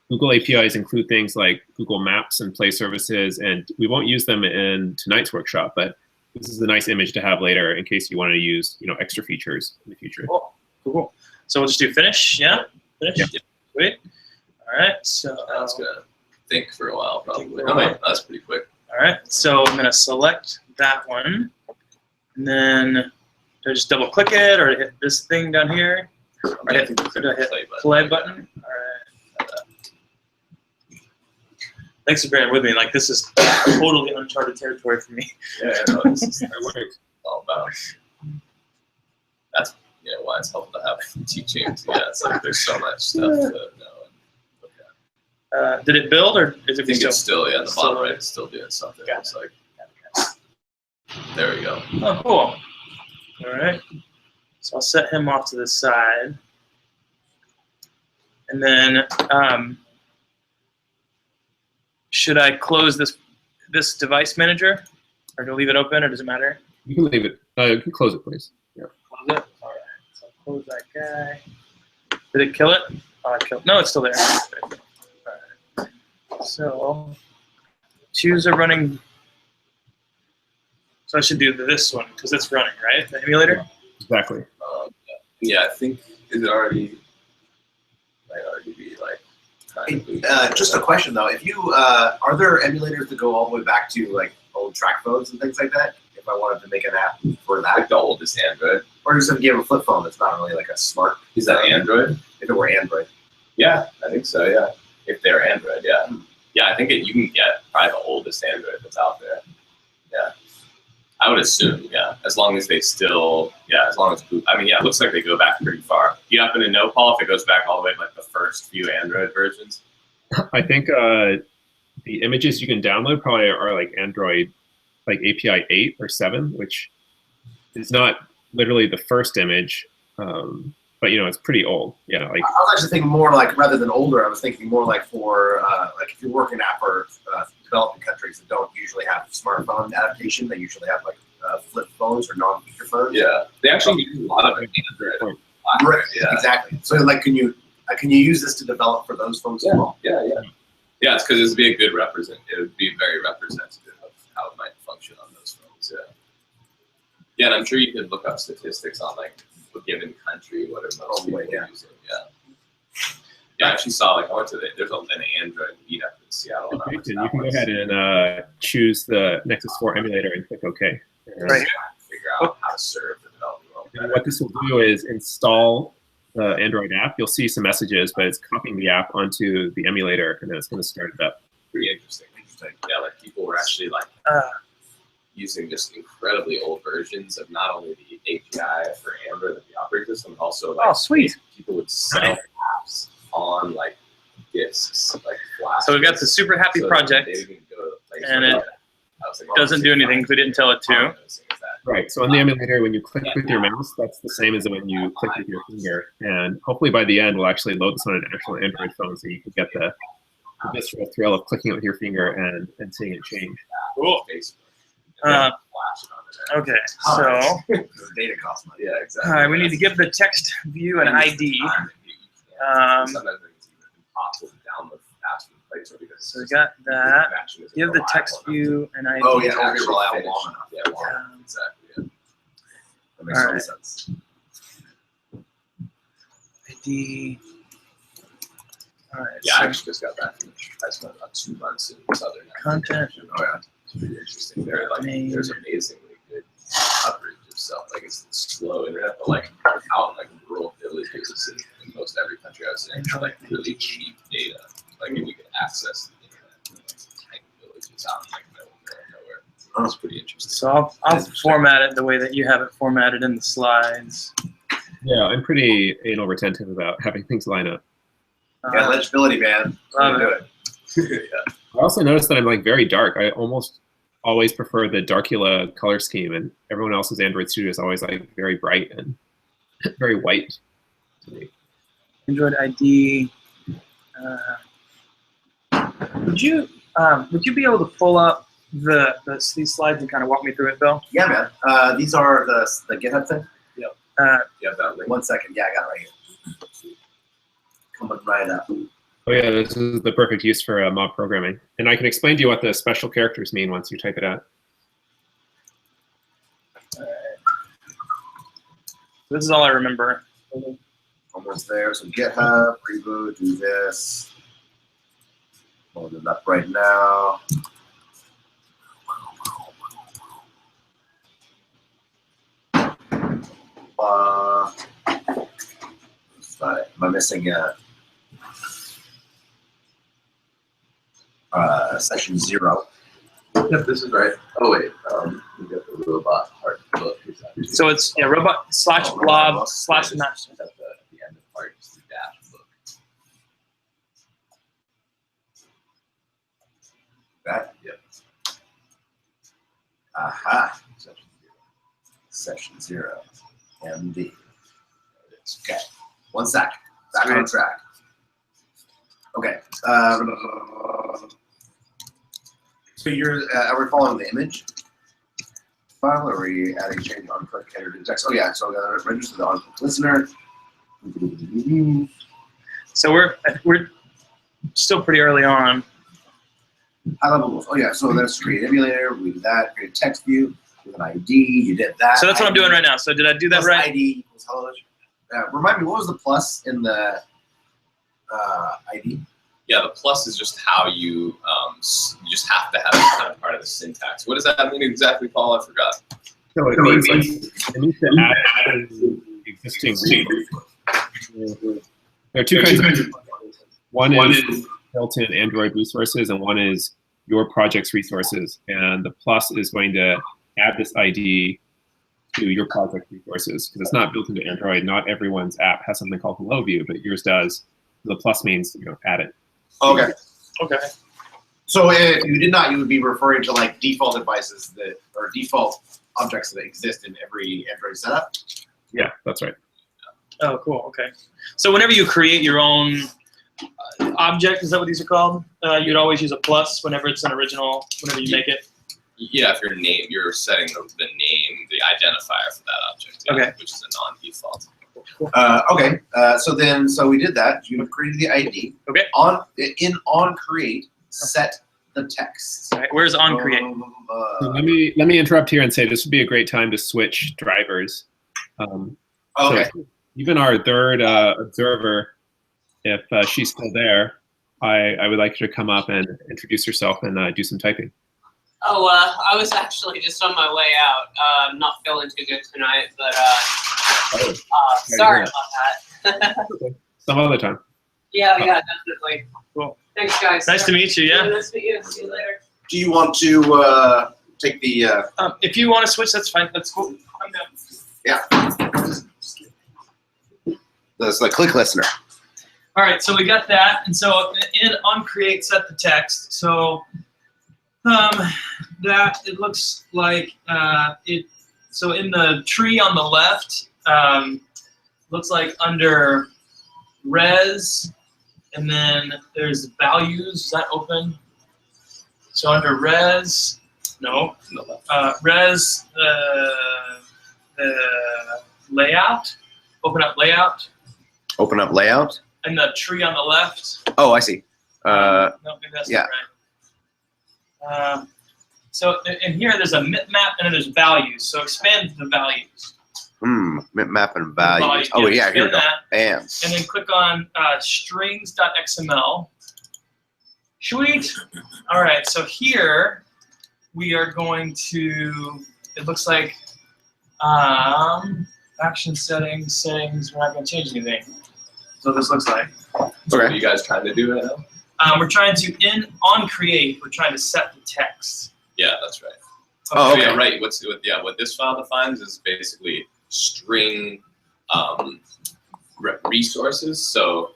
Google APIs include things like Google Maps and Play services, and we won't use them in tonight's workshop, but this is a nice image to have later in case you want to use extra features in the future. Cool. So we'll just do finish, yeah? Finish? Yeah. Sweet. All right, so. That's going to think for a while, probably. Think for a while. That's pretty quick. All right, so I'm going to select that one, and then do I just double click it or hit this thing down here? Or hit play button? All right. Thanks for bearing with me. Like, this is totally uncharted territory for me. Yeah, this is what it's all about. That's why it's helpful to have teachings. Yeah, it's like there's so much stuff to know. Did it build or is it I think still? it's still, in the Still bottom loading? right, it's still doing something. Got It's like, there we go. Oh, cool. All right. So I'll set him off to the side. And then should I close this device manager? Or do I leave it open, or does it matter? You can leave it. You can close it, please. Yeah. Close it? All right. So I'll close that guy. Did it kill it? Oh, it killed. No, it's still there. All right. So choose a running. So I should do this one because it's running, right? The emulator? Exactly. Yeah, I think, is it already, might already be like, kind of Just a question though, if you, are there emulators that go all the way back to like old track phones and things like that? If I wanted to make an app for that? like the oldest Android. Or just if you have a flip phone that's not really like a smart. Is that Android? If it were Android. Yeah, I think so, yeah. If they're Android, yeah. Yeah, I think you can get probably the oldest Android that's out there. Yeah. I would assume, yeah. As long as they still, as long as, I mean, it looks like they go back pretty far. Do you happen to know, Paul, if it goes back all the way to like the first few Android versions? I think the images you can download probably are like Android, like API 8 or 7, which is not literally the first image, but it's pretty old. Yeah, like I was actually thinking more like, rather than older, I was thinking more like for, like if you're working at for developing countries that don't usually have smartphone adaptation, they usually have like flip phones or non-feature phones. Yeah, they actually use a lot of Android. Right, Yeah. exactly. So like, can you use this to develop for those phones as well? Yeah. Yeah, it's because it would be a good it would be very representative of how it might function on those phones. Yeah. Yeah, and I'm sure you could look up statistics on like a given country, what are most people using. Yeah. Yeah, I actually saw I went to there's an Android meetup in Seattle. And I went to you that can go one. ahead and choose the Nexus 4 emulator and click OK. Right. Figure out how to serve the development world And better. what this will do is install the Android app. You'll see some messages, but it's copying the app onto the emulator, and then it's going to start it up. Pretty interesting. Yeah, like people were actually like using just incredibly old versions of not only the API for Android and the operating system, but also like sweet. people would sell apps on like discs, like flash. So we've got the super happy so project, they can go to the place and where it I was like, doesn't do anything because we didn't tell it to. Right, so on the emulator, when you click with your mouse, that's the same as when you click with your finger. And hopefully by the end, we'll actually load this on an actual Android phone so you can get the visceral thrill of clicking it with your finger and seeing it change. Cool. Okay, so data costs money. Yeah, exactly. all right, we need to give the text view an ID. So we got that. Give the text view an ID. Oh yeah, don't be reliable long enough. Yeah, long enough. Exactly. Yeah. That makes Alright. sense. ID. All right. Yeah, I so actually just got back from I spent about 2 months in Southern Content. Oh yeah, it's pretty interesting. There, like, there's amazingly good coverage of stuff. Like it's slow internet, but like out in like rural villages in most every country I was in, like really cheap data. Like if you could access the internet in tiny villages out in like nowhere. It's pretty interesting. So I'll format it the way that you have it formatted in the slides. Yeah, I'm pretty anal retentive about having things line up. Yeah, legibility, man. Love Do it. it. Yeah. I also noticed that I'm like very dark. I almost always prefer the Darkula color scheme, and everyone else's Android Studio is always like very bright and very white to me. Android ID. Would you be able to pull up these slides and kind of walk me through it, Bill? Yeah, man. These are the GitHub thing. Yep. Uh, You have that link. 1 second. Yeah, I got it right here. Coming right up. Oh yeah, this is the perfect use for mob programming. And I can explain to you what the special characters mean once you type it out. This is all I remember. Almost there. So GitHub, reboot, do this. Load it up right now. Am I missing session 0? Yep, this is right. Oh wait, you got the robot part book. So it's robot / blob / match. At the end of part, just the dash book. That? Yep. Aha. Section 0. Session 0. MD. Okay. 1 sec. Back on track. Okay. So are we following the image file, or are we adding change on click header to text? Oh yeah. So we gotta register the on-click listener. So we're still pretty early on. High level goals. Oh yeah. So that's create emulator. We did that. Create text view with an ID. You did that. So that's what I'm doing right now. So did I do that Plus right? ID equals hello. Remind me, what was the plus in the ID? Yeah, the plus is just how you just have to have it kind of part of the syntax. What does that mean exactly, Paul? I forgot. So it means like it needs to add existing resources. There are two kinds of resources. One is built-in Android resources, and one is your project's resources. And the plus is going to add this ID to your project resources because it's not built into Android. Not everyone's app has something called Hello View, but yours does. The plus means add it. Okay. Okay. So if you did not, you would be referring to like default devices or default objects that exist in every Android setup? Yeah, that's right. Oh, cool. Okay. So whenever you create your own object, is that what these are called? You'd always use a plus whenever it's an original, whenever you make it? Yeah, if you're setting the name, the identifier for that object, yeah, Okay. which is a non-default. Okay. So we did that. You have created the ID. Okay. On create, set the text. All right. Where's on create? So let me interrupt here and say this would be a great time to switch drivers. Okay. So even our third observer, if she's still there, I would like her to come up and introduce herself and do some typing. Oh, I was actually just on my way out. I'm not feeling too good tonight, but sorry about that. Okay. Some other time. Yeah, definitely. Cool. Thanks, guys. Nice to meet you. Yeah. Nice to meet you. See you later. Do you want to take the. If you want to switch, that's fine. That's cool. I'm down. Yeah. That's the click listener. All right, so we got that, and so on create set the text. So that it looks like it. So in the tree on the left, looks like under res, and then there's values. Is that open? So under res, no, res layout. Open up layout. Open up layout. And the tree on the left. Oh, I see. No, maybe that's yeah. not right. So in here, there's a map and then there's values. So expand the values. Map and values. Oh, yeah, here we go. Bam. And then click on strings.xml. Sweet. All right, so here we are going to, it looks like action settings, we're not going to change anything. So this looks like. So what are you guys trying to do right now? We're trying to, on create, we're trying to set the text. Yeah, that's right. Oh, okay. Yeah, right. What this file defines is basically string resources. So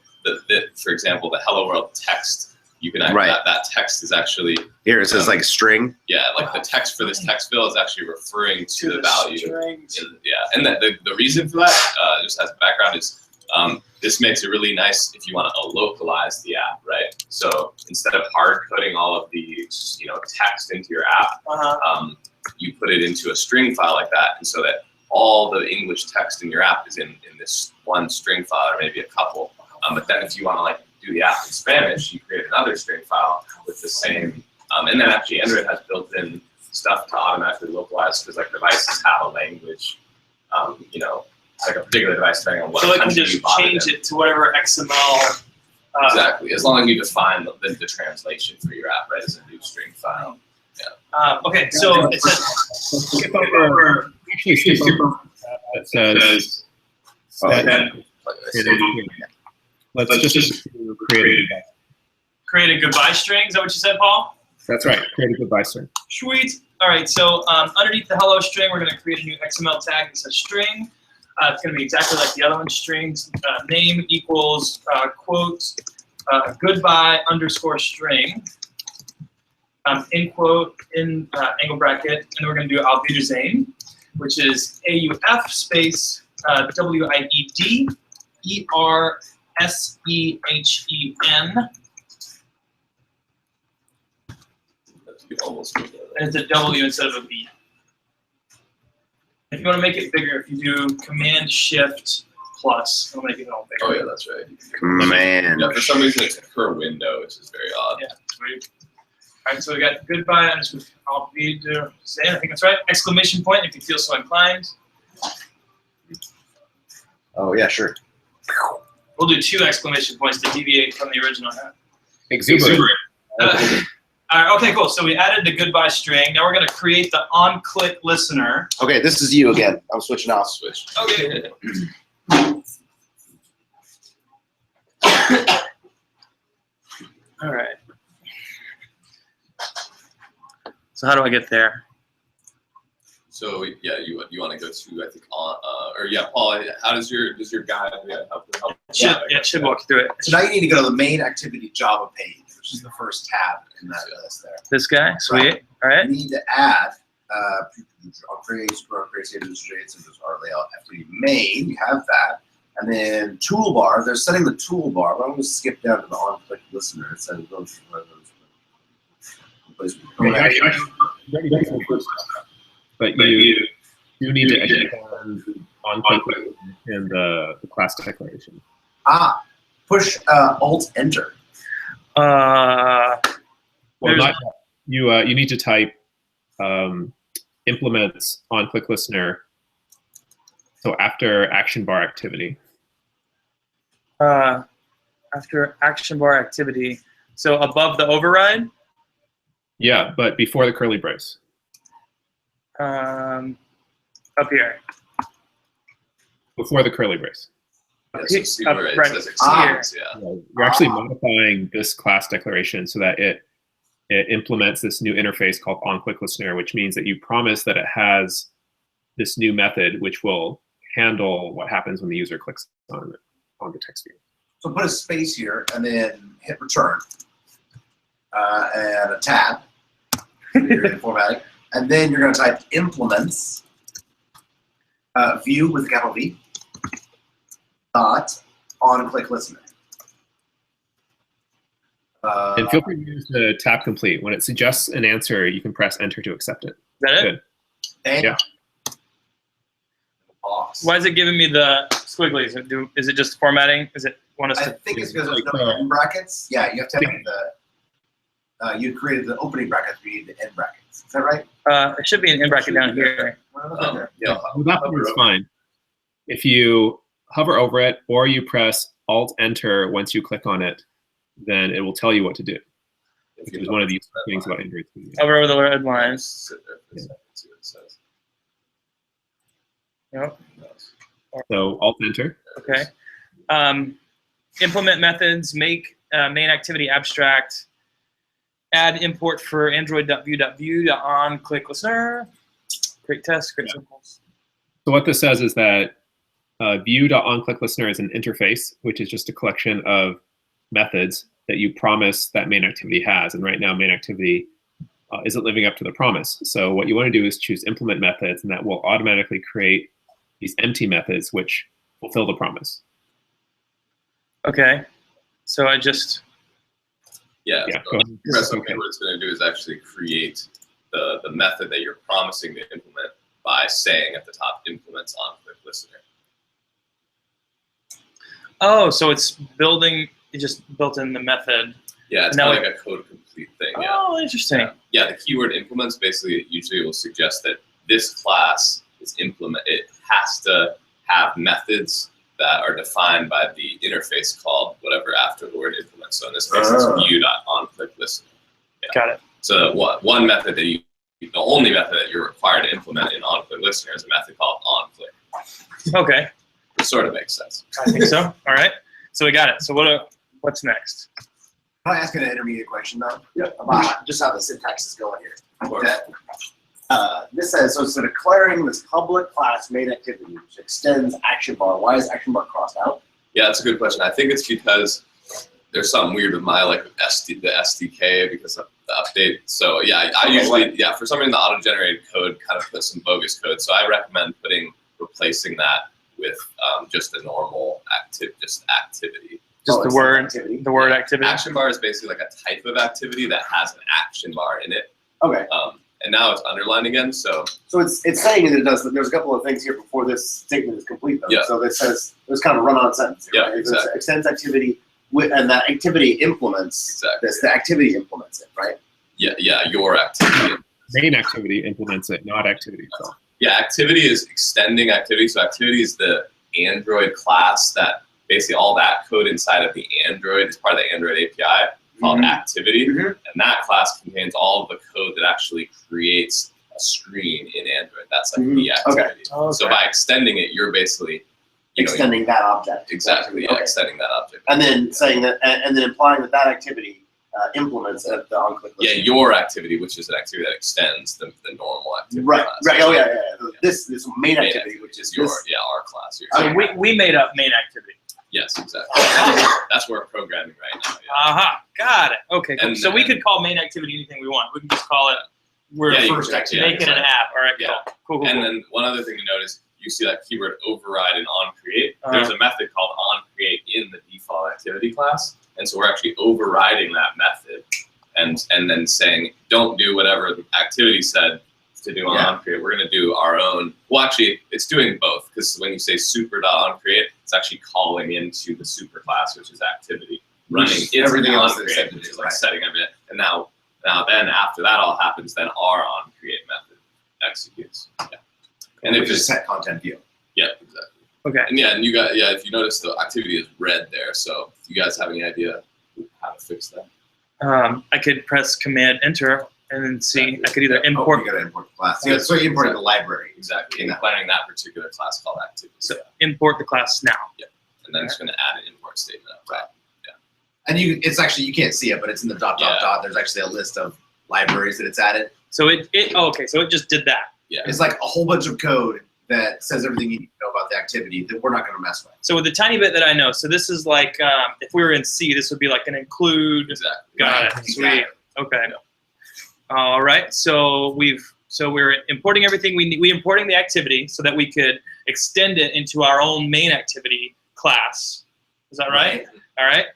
for example, the hello world text, you can actually, that text is actually here. It says like string. Yeah, like the text for this text field is actually referring to the value. And the reason for that, just as a background, is this makes it really nice if you want to localize the app, right? So instead of hard coding all of the text into your app, you put it into a string file like that, and so that all the English text in your app is in this one string file, or maybe a couple. But then if you want to do the app in Spanish, you create another string file with the same. And then actually Android has built-in stuff to automatically localize, because devices have a language, like a particular device depending on what country you bought it in. Change it to whatever XML. Exactly, as long as you define the translation for your app, right, as a new string file. Yeah. Okay, so it says skip over. Actually, skip over. It says. Let's just create a goodbye string. Is that what you said, Paul? That's right. Create a goodbye string. Sweet. All right. So underneath the hello string, we're going to create a new XML tag that says string. It's going to be exactly like the other one. Strings name equals quote goodbye underscore string. In quote in angle bracket, and then we're going to do Auf Wiedersehen, which is AUF space WIED ERSEHEN. Almost. And it's a W instead of a B. If you want to make it bigger, if you do Command Shift plus, it'll make it all bigger. Oh yeah, that's right. Command. Yeah, for some reason it's per window, which is very odd. Yeah, sweet. All right, so we got goodbye. I think that's right. Exclamation point if you feel so inclined. Oh yeah, sure. We'll do 2 exclamation points to deviate from the original. Exuberant. All right, okay, cool. So we added the goodbye string. Now we're going to create the on-click listener. Okay, this is you again. I'm switching off. Switch. Okay. All right. So how do I get there? So yeah, you want to go to, I think, Paul. How does your guide help? It should walk you through it. So now you need to go to the main activity Java page, which is the first tab in that list there. This guy, sweet. Right. All right. You need to add create our layout activity main. You have that, and then toolbar. They're setting the toolbar. I'm going to skip down to the on-click listener. It says those. But you need to edit on click in the class declaration. Push Alt Enter. Well, not you need to type implements on click listener. So after action bar activity. After action bar activity. So above the override? Yeah, but before the curly brace. Up here. Before the curly brace. Yeah, so see where it right. says extends, yeah. You're actually modifying this class declaration so that it it implements this new interface called onClickListener, which means that you promise that it has this new method which will handle what happens when the user clicks on the text view. So put a space here and then hit return and a tab for formatting. And then you're going to type implements view with a capital V dot onClickListener. And feel free to use the tab complete. When it suggests an answer, you can press enter to accept it. Is that it? Good. And Yeah. boss. Why is it giving me the squigglies? Is it just formatting? Is it want us I to? think it's because there's no end brackets. Yeah, you have to have the. You created the opening brackets, but you need the end brackets. Is that right? It should be an in bracket down here. Yeah, well, that one is fine. If you hover over it or you press Alt-Enter once you click on it, then it will tell you what to do. Which is one of the useful things about Android Studio. Hover over the red lines. Sit there for a second, see what it says. Yep. So Alt-Enter. Okay. Implement methods, make main activity abstract, add import for Android.view.view on click listener, create tests, create symbols. So what this says is that view.onClickListener is an interface, which is just a collection of methods that you promise that main activity has. And right now, main activity isn't living up to the promise. So what you want to do is choose implement methods, and that will automatically create these empty methods which fulfill the promise. Okay. So I just. Yeah, Yeah, so go ahead. press OK. Okay. What it's going to do is actually create the method that you're promising to implement by saying at the top, implements onClickListener. Oh, so it's building. It just built in the method. Yeah, it's Now kind of like a code complete thing. Yeah. Oh, interesting. Yeah, the keyword implements basically usually will suggest that this class is implement. It has to have methods that are defined by the interface called whatever after the word implement. So in this case, it's view.onClickListener. Yeah. Got it. So one method that the only method that you're required to implement in onClickListener is a method called onClick. Okay. It sort of makes sense. I think so. All right. So we got it. So what's next? Can I ask an intermediate question though? Yep. About just how the syntax is going here. Of course. This says, so instead of declaring this public class main activity, which extends action bar, why is action bar crossed out? Yeah, that's a good question. I think it's because there's something weird with my the SDK because of the update. So yeah, I usually, for some reason the auto-generated code kind of puts some bogus code. So I recommend replacing that with just a normal activity. Just the word activity. The word activity. Action bar is basically like a type of activity that has an action bar in it. Okay. And now it's underlined again. So it's saying that it does. There's a couple of things here before this statement is complete though. Yeah. So it says there's kind of a run-on sentence here, Yeah, right? exactly. It extends activity and that activity implements Exactly. this. The activity implements it, right? yeah, your activity. Main activity implements it, not activity itself. Yeah, activity is extending activity. So activity is the Android class that basically all that code inside of the Android is part of the Android API called activity. And that class contains all of the code that actually creates a screen in Android. That's like the activity. Okay. So by extending it, you're basically Extending that object. exactly Okay. extending that object. And then saying that, and then implying that that activity implements the onClick Yeah, listener. your activity, which is an activity that extends the normal activity. Right, class. right. Oh yeah. This main Main activity, which is your this- our class. Your So we made up main activity. Yes, exactly. That's where we're programming right now. Yeah. Aha, got it. Okay, cool. And So we then- could call main activity anything we want. We can just call it, we're Yeah, you first can- activity. making an app. All right, Yeah. cool. And then one other thing to note is you see that keyword override and onCreate. There's a method called onCreate in the default activity class. And so we're actually overriding that method and then saying, don't do whatever the activity said to do on onCreate. We're going to do our own. Well, actually, it's doing both because when you say super.onCreate, it's actually calling into the super class, which is activity, running everything else onCreate, except which is right. like setting everything. And now then after that all happens, then our onCreate method executes. Yeah. And which if is it's set content view. yeah, exactly. Okay. And and you got if you notice the activity is red there. So do you guys have any idea how to fix that? I could press Command Enter and then see. I could either import. You got to import the class. So you imported the library. Exactly. And declaring that particular class called activity. So import the class now. And then it's going to add an import statement up top. And it's actually, you can't see it, but it's in the dot. There's actually a list of libraries that it's added. So okay, so it just did that. Yeah. It's like a whole bunch of code that says everything you need to know about the activity that we're not going to mess with. So with the tiny bit that I know, so this is like, if we were in C, this would be like an include. Exactly. Got it. Exactly. Sweet. Okay. All right. So we're importing everything. We importing the activity so that we could extend it into our own main activity class. Is that right? All right.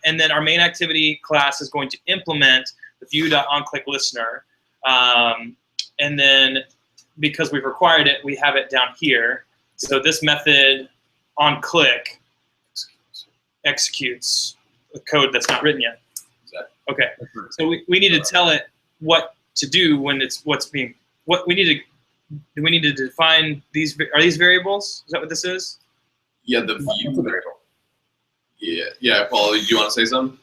And then our main activity class is going to implement the view.onClickListener. And then because we've required it, we have it down here. So this method onClick executes the code that's not written yet. Okay. So we need to tell it what to do when it's do we need to define these? Are these variables? Is that what this is? Yeah, the view variable. Yeah. Paul, do you want to say something?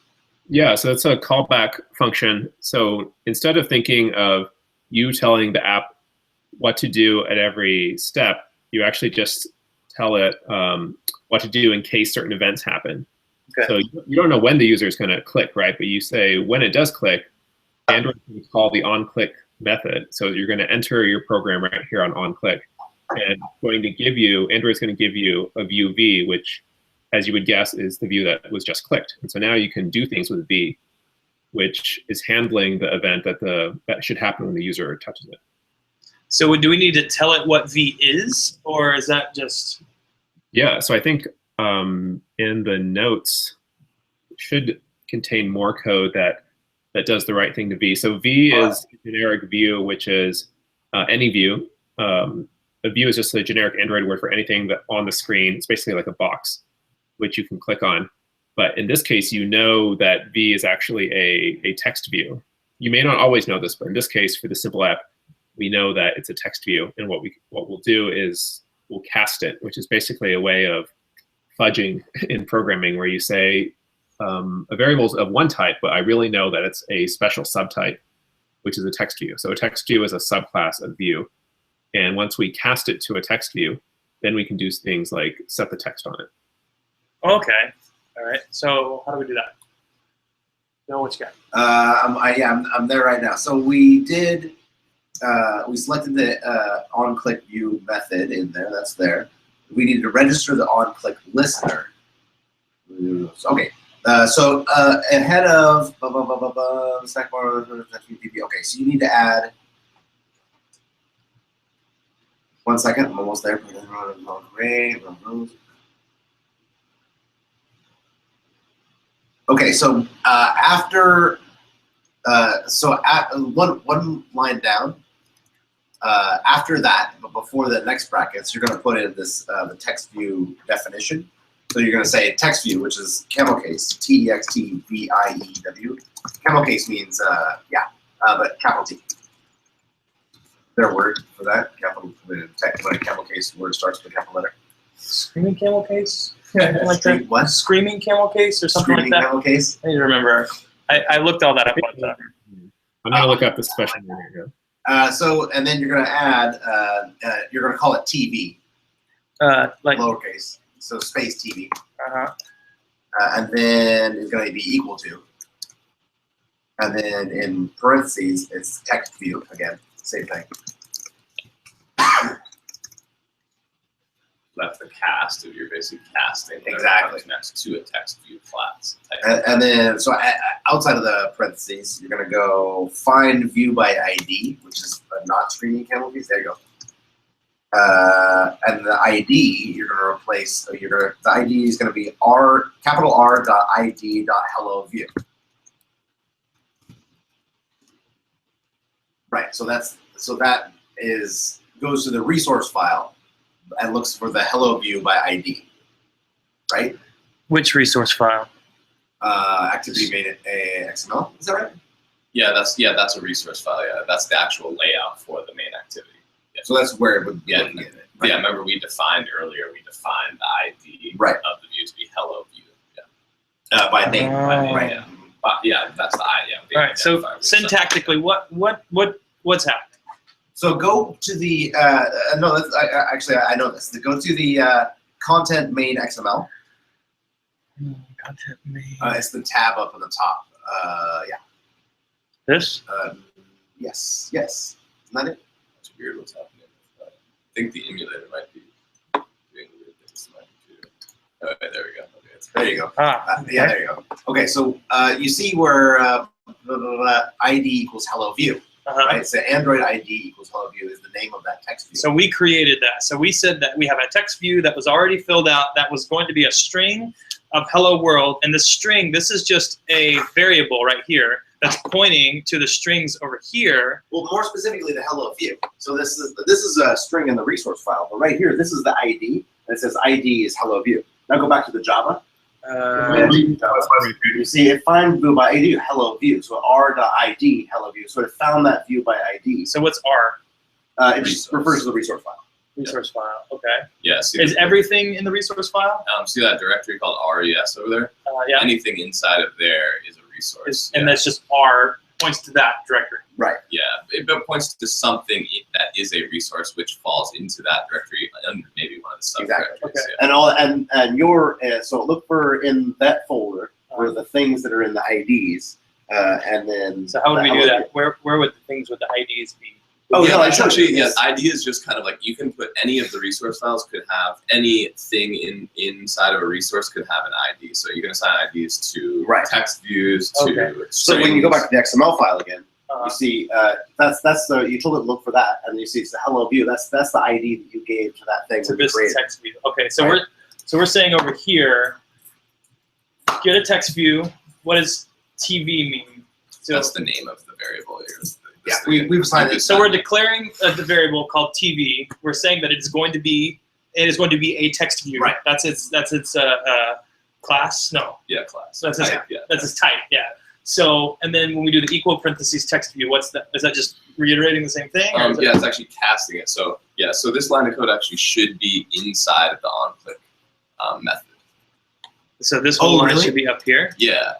Yeah, so it's a callback function. So instead of thinking of you telling the app what to do at every step, you actually just tell it what to do in case certain events happen. Okay. So you don't know when the user is going to click, right? But you say when it does click, Android can call the onClick method. So you're going to enter your program right here on onClick, and Android's going to give you a view v, which, as you would guess, is the view that was just clicked. And so now you can do things with v, which is handling the event that should happen when the user touches it. So do we need to tell it what v is, or is that just? Yeah. So I think in the notes it should contain more code that does the right thing to v. So v is generic view, which is any view. A view is just a generic Android word for anything that on the screen. It's basically like a box, which you can click on. But in this case, you know that v is actually a text view. You may not always know this, but in this case, for the simple app, we know that it's a text view. And what we'll do is we'll cast it, which is basically a way of fudging in programming, where you say a variable is of one type, but I really know that it's a special subtype, which is a text view. So a text view is a subclass of view. And once we cast it to a text view, then we can do things like set the text on it. Okay. All right. So how do we do that? Bill, what you got? I'm there right now. So we did, we selected the onClick view method in there. That's there. We needed to register the onClick listener. Okay. So ahead of the stack bar, okay, so you need to add, 1 second, I'm almost there. Okay, so after, one line down, after that, but before the next brackets, you're going to put in this the text view definition. So you're going to say text view, which is camel case, TEXTVIEW. Camel case means, but capital T. Their word for that, capital, when a camel case word starts with a capital letter. Screaming camel case? Like that? What? Screaming camel case or something Screaming like that? camel case? I need to remember. I looked all that up one time. I'm going to look up the special name here. And then you're going to add, you're going to call it TV, Like lowercase, so space TV. uh-huh. And then it's going to be equal to. And then in parentheses, it's text view again, same thing. That's the cast of your basic casting. Exactly. Next to a text view class. And then, so outside of the parentheses, you're going to go find view by ID, which is a not screening camel case. There you go. And the ID, you're going to replace, the ID is going to be capital R.ID.hello view. Right, so that goes to the resource file and looks for the hello view by ID, right? Which resource file? Activity made XML, is that right? Yeah, that's a resource file. Yeah, that's the actual layout for the main activity. Yeah. So that's where it would be. Yeah, looking at it, right? Yeah. Remember we defined earlier. We defined the ID right. of the view to be hello view. Yeah. By name, right? Yeah. Yeah, that's the ID. Yeah, all right. So syntactically, what's happening? So go to the no. Actually, I know this. Go to the content main XML. Content main. It's the tab up on the top. Yeah. This? Yes. Yes. Isn't that it? It's weird what's happening. I think the emulator might be doing weird things to my computer. Okay, there we go. Okay, There you go. Okay. Yeah, there you go. Okay, so you see where ID equals hello view, right? So Android ID equals hello view is the name of that text view. So we created that. So we said that we have a text view that was already filled out that was going to be a string of hello world. And this string, this is just a variable right here that's pointing to the strings over here. Well, more specifically, the hello view. So this is a string in the resource file, but right here, this is the ID, and it says ID is hello view. Now go back to the Java. You see, it finds view by ID, hello view. So r.id, hello view. So it found that view by ID. So what's R? It just refers to the resource file. Resource file, okay. Yeah, see Is everything in the resource file? see that directory called res over there? Yeah. Anything inside of there is a resource. And that's just R points to that directory. Right. Yeah, it points to something that is a resource which falls into that directory under maybe one of the subdirectories. Exactly. Okay. Yeah. And your so look for in that folder for the things that are in the IDs, and then. So how would we do hello that? view. Where would the things with the IDs be? Oh, yeah, no, that's actually, yeah, yes. ID is just kind of like you can put any of the resource files could have anything inside of a resource could have an ID. So you can assign IDs to Right. text views, to Okay. So when you go back to the XML file again, Uh, you see that's the you told it to look for that, and you see it's the hello view. That's the ID that you gave to that thing. to when you this created it. text view. Okay, so Right. we're saying over here, get a text view. What does TV mean? So that's the name of the variable here. Yeah, we've assigned it. so we're declaring the variable called TV. We're saying that it is going to be a text view. Right. That's its class. No, Yeah, class. that's its Type, yeah. that's its type. Yeah. So and then when we do the equal parentheses text view, what's that? Is that just reiterating the same thing? or is it- Yeah, it's actually casting it. So yeah, so this line of code actually should be inside of the onClick method. So this whole line really? should be up here. Yeah,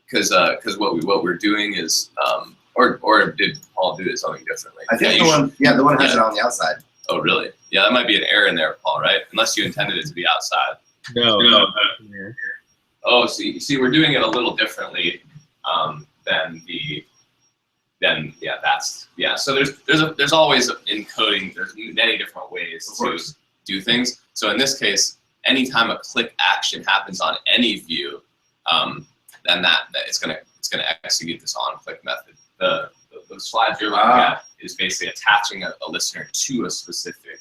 because what we're doing is or did Paul do it something differently? I think yeah, the one has yeah. it on the outside. Oh really? Yeah, that might be an error in there, Paul. Right? Unless you intended it to be outside. No. Oh, see, we're doing it a little differently So there's always encoding. There's many different ways to do things. So in this case, anytime a click action happens on any view, then it's gonna execute this onClick method. The slides you're looking at is basically attaching a listener to a specific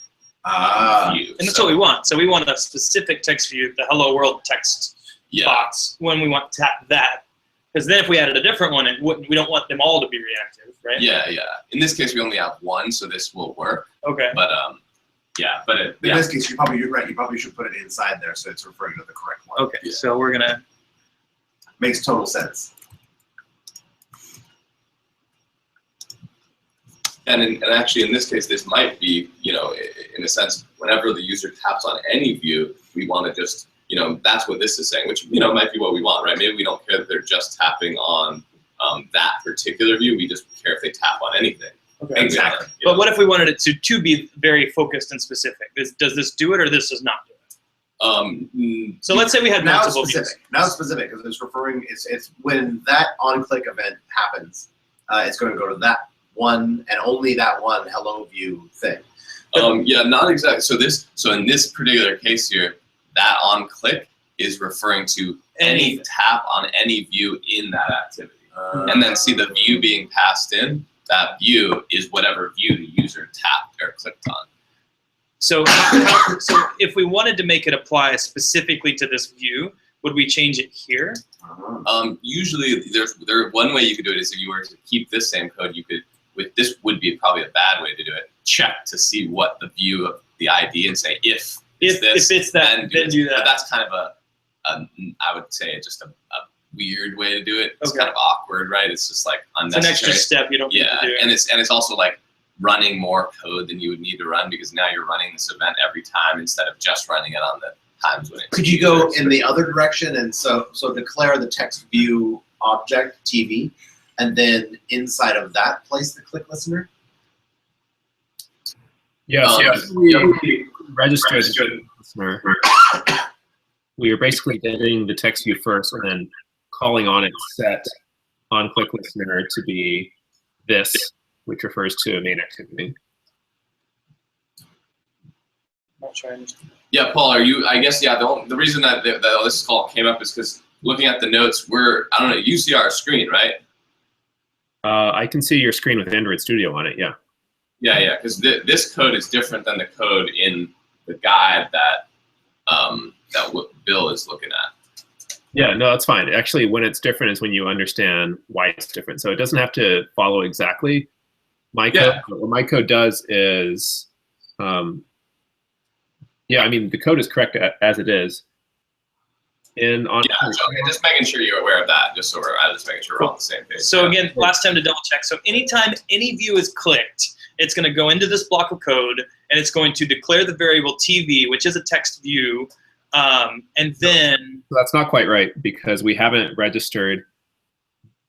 view. And that's what we want. So we want a specific text view, the hello world text box, when we want to tap that. Because then if we added a different one, we don't want them all to be reactive, right? Yeah. In this case, we only have one, so this will work. Okay. But In this case, you're right. You probably should put it inside there, so it's referring to the correct one. Okay. Yeah. So we're gonna. Makes total sense. And actually, in this case, this might be, in a sense, whenever the user taps on any view, we want to just, that's what this is saying, which, might be what we want, right? Maybe we don't care that they're just tapping on that particular view. We just care if they tap on anything. Okay. Exactly. But what if we wanted it to be very focused and specific? Does this do it or this does not do it? So let's say we had Now it's multiple specific. views. Now it's specific because it's referring. It's when that on-click event happens, it's going to go to that one and only that one hello view thing. Yeah, not exactly. So in this particular case here, that on click is referring to any tap on any view in that activity. And then see the view being passed in, that view is whatever view the user tapped or clicked on. So if we wanted to make it apply specifically to this view, would we change it here? Usually one way you could do it is if you were to keep this same code, you could, this would be probably a bad way to do it, check to see what the view of the ID and say if it's that, then do that. But that's kind of I would say just a weird way to do it. It's Okay. kind of awkward, right? It's just like unnecessary. It's an extra step you don't need to do. And it's also like running more code than you would need to run because now you're running this event every time instead of just running it on the times when it. Could you go in the other direction and so declare the text view object TV, and then inside of that place the click listener? Yes. We registered the listener. we are basically getting the text view first and then calling on it set on click listener to be this, which refers to a main activity. Not sure I understand. Yeah, Paul, are you? I guess yeah. The reason that this call came up is because looking at the notes, I don't know. You see our screen, right? I can see your screen with Android Studio on it. Yeah. Yeah. Because this code is different than the code in the guide that Bill is looking at. Yeah, no, that's fine. Actually, when it's different is when you understand why it's different. So it doesn't have to follow exactly my code. Yeah. But what my code does is, yeah, I mean, the code is correct as it is. Okay, just making sure you're aware of that, just so I'm just making sure we're all on the same page. So again, last time to double check. So anytime any view is clicked, it's going to go into this block of code, and it's going to declare the variable TV, which is a text view, and then... So that's not quite right, because we haven't registered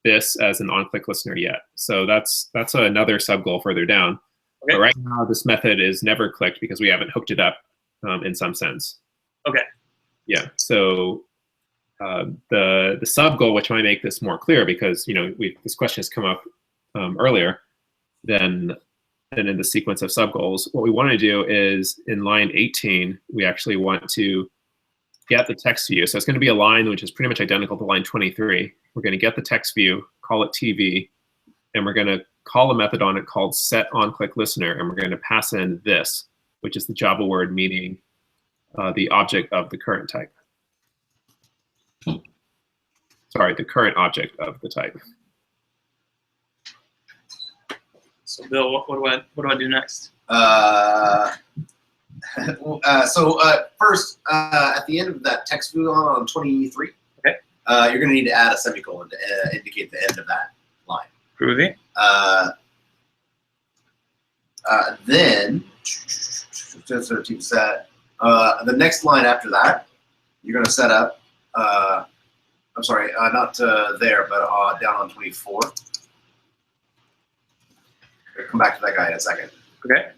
this as an on-click listener yet. So that's another sub-goal further down. Okay. But right now, this method is never clicked because we haven't hooked it up in some sense. Okay. Yeah, so the sub-goal, which might make this more clear, because this question has come up earlier than in the sequence of sub-goals. What we want to do is, in line 18, we actually want to get the text view. So it's going to be a line which is pretty much identical to line 23. We're going to get the text view, call it TV, and we're going to call a method on it called setOnClickListener, and we're going to pass in this, which is the Java word meaning the object of the current type. Sorry, the current object of the type. So Bill, what do I do next? First, at the end of that text view on 23, okay, you're going to need to add a semicolon to indicate the end of that line. Groovy. Then, the next line after that, you're going to set up, I'm sorry, not there, but down on 24. We'll come back to that guy in a second. Okay.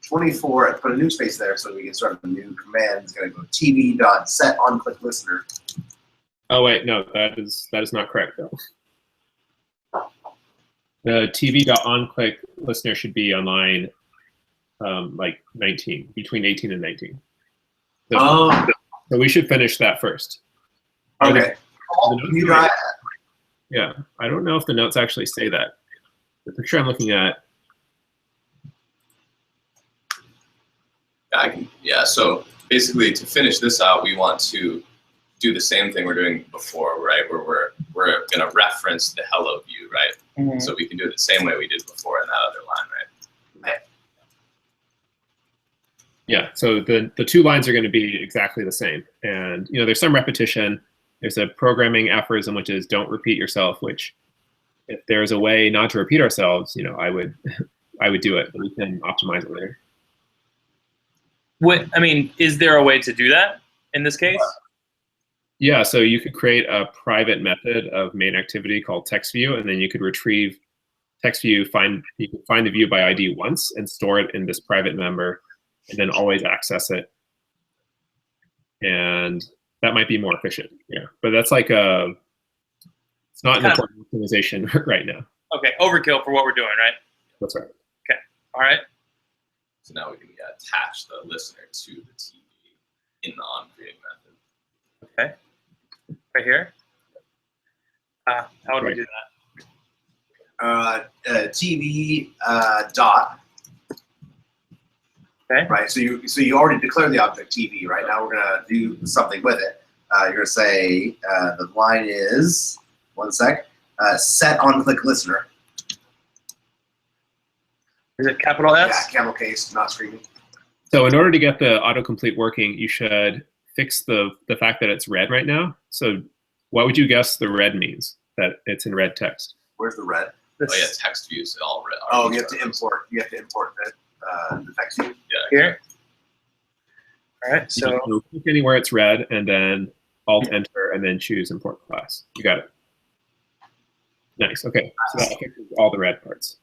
24, put a new space there so we can start a new command. It's going to go tv.setOnClickListener. Oh wait, no, that is not correct though. The tv.onClickListener should be on line like 19, between 18 and 19. So we should finish that first. Okay. Yeah, I don't know if the notes actually say that. The picture I'm looking at. Yeah, so basically to finish this out, we want to do the same thing we're doing before, right? Where we're going to reference the hello view, right? Mm-hmm. So we can do it the same way we did before in that other line, right? Yeah, so the two lines are going to be exactly the same. And there's some repetition. There's a programming aphorism, which is don't repeat yourself, which if there's a way not to repeat ourselves, I would do it, but we can optimize it later. Is there a way to do that in this case? Yeah, so you could create a private method of main activity called TextView, and then you could retrieve TextView, you can find the view by ID once and store it in this private member, and then always access it. And that might be more efficient, yeah. But that's like it's not an important optimization right now. Okay, overkill for what we're doing, right? That's right. Okay, all right. So now we can attach the listener to the TV in the onCreate method. Okay, right here. How would we do that? TV dot. Okay. Right. So you already declared the object TV. Right now we're gonna do something with it. You're gonna say the line is setOnClickListener. Is it capital S? Yeah, camel case, not screaming. So in order to get the autocomplete working, you should fix the fact that it's red right now. So what would you guess the red means? That it's in red text. Where's the red? Oh yeah, text views all red. Oh, you have to import the text view. Yeah. Here. All right. So click anywhere it's red, and then Alt Enter, and then choose Import Class. You got it. Nice. Okay. So that fixes all the red parts.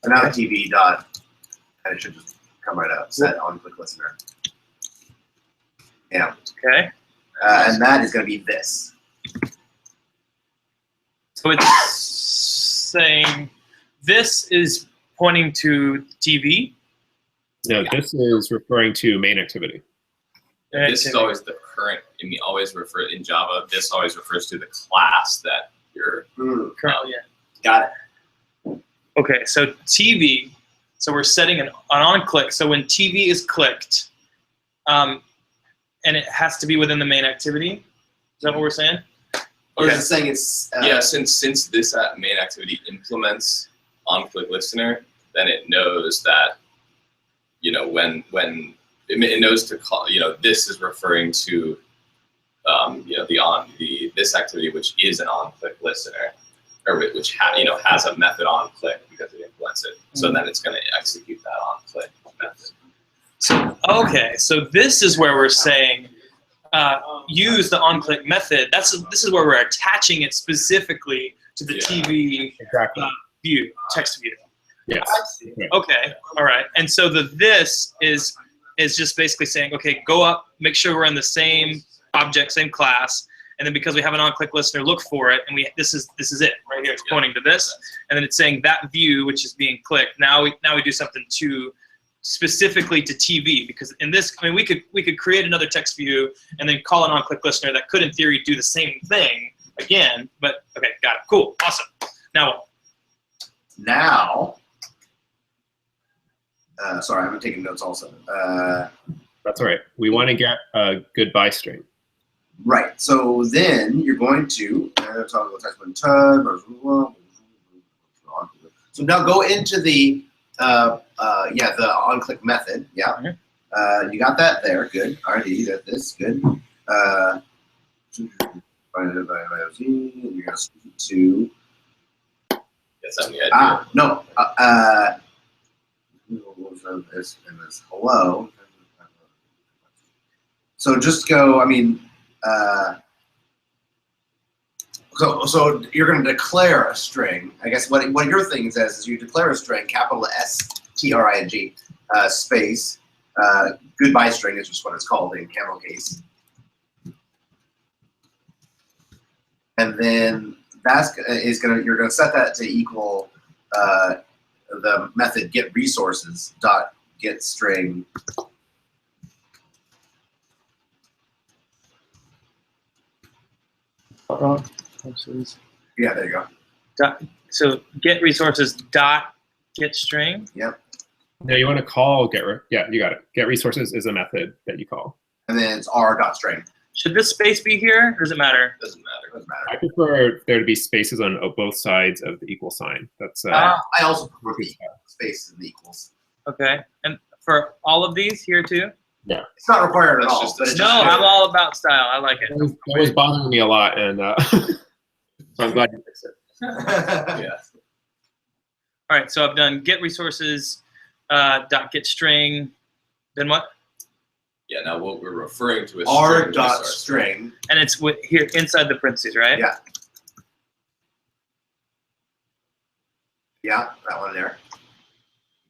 And now the TV dot, and it should just come right out. SetOnClickListener. Yeah. Okay. And that is going to be this. So it's saying this is pointing to TV. No, this is referring to main activity. This is always the current. I mean, always refer in Java. This always refers to the class that you're currently in. Got it. Okay, so TV. So we're setting an on-click. So when TV is clicked, and it has to be within the main activity. Is that what we're saying? Or is it saying it's yeah, since this main activity implements on-click listener, then it knows that, you know, when it knows to call, you know, this is referring to, you know, this activity, which is an on-click listener, or which has a method on-click because it implements it. So then it's going to execute that on-click method. So okay, so this is where we're saying use the on-click method. This is where we're attaching it specifically to the TV view, text view. Yes. Okay. All right. And so this is just basically saying, okay, go up, make sure we're in the same object, same class, and then because we have an on-click listener, look for it, and this is it right here. It's pointing to this, and then it's saying that view, which is being clicked. Now we do something specifically to TV, because in this, I mean, we could create another text view and then call an on-click listener that could, in theory, do the same thing again. But okay, got it. Cool. Awesome. Now. Sorry, I'm taking notes also. That's all right. We want to get a goodbye string. Right. So then you're going to talk about text tab. So now go into the the on-click method. Yeah. You got that there. Good. RD. That's good. You're gonna switch to. Yes, I'm the idea. No. This hello. So just go. I mean, so you're going to declare a string. I guess what your thing says is you declare a string, capital STRING, space, goodbye string is just what it's called in camel case, and then you're going to set that to equal the method get resources dot get string. Yeah, there you go. So get resources dot get string. Yep. No, you want to call yeah, you got it. Get resources is a method that you call. And then it's r dot string. Should this space be here, or does it matter? Doesn't matter. I prefer there to be spaces on both sides of the equal sign. That's. I also prefer the spaces and the equals. Okay, and for all of these here too. Yeah. It's not required at all. But I'm all about style. I like it. That was bothering me a lot, and so I'm glad you fixed it. Yeah. All right, so I've done get resources dot get string. Then what? Yeah. Now what we're referring to is r dot string, and it's here inside the parentheses, right? Yeah. Yeah, that one there.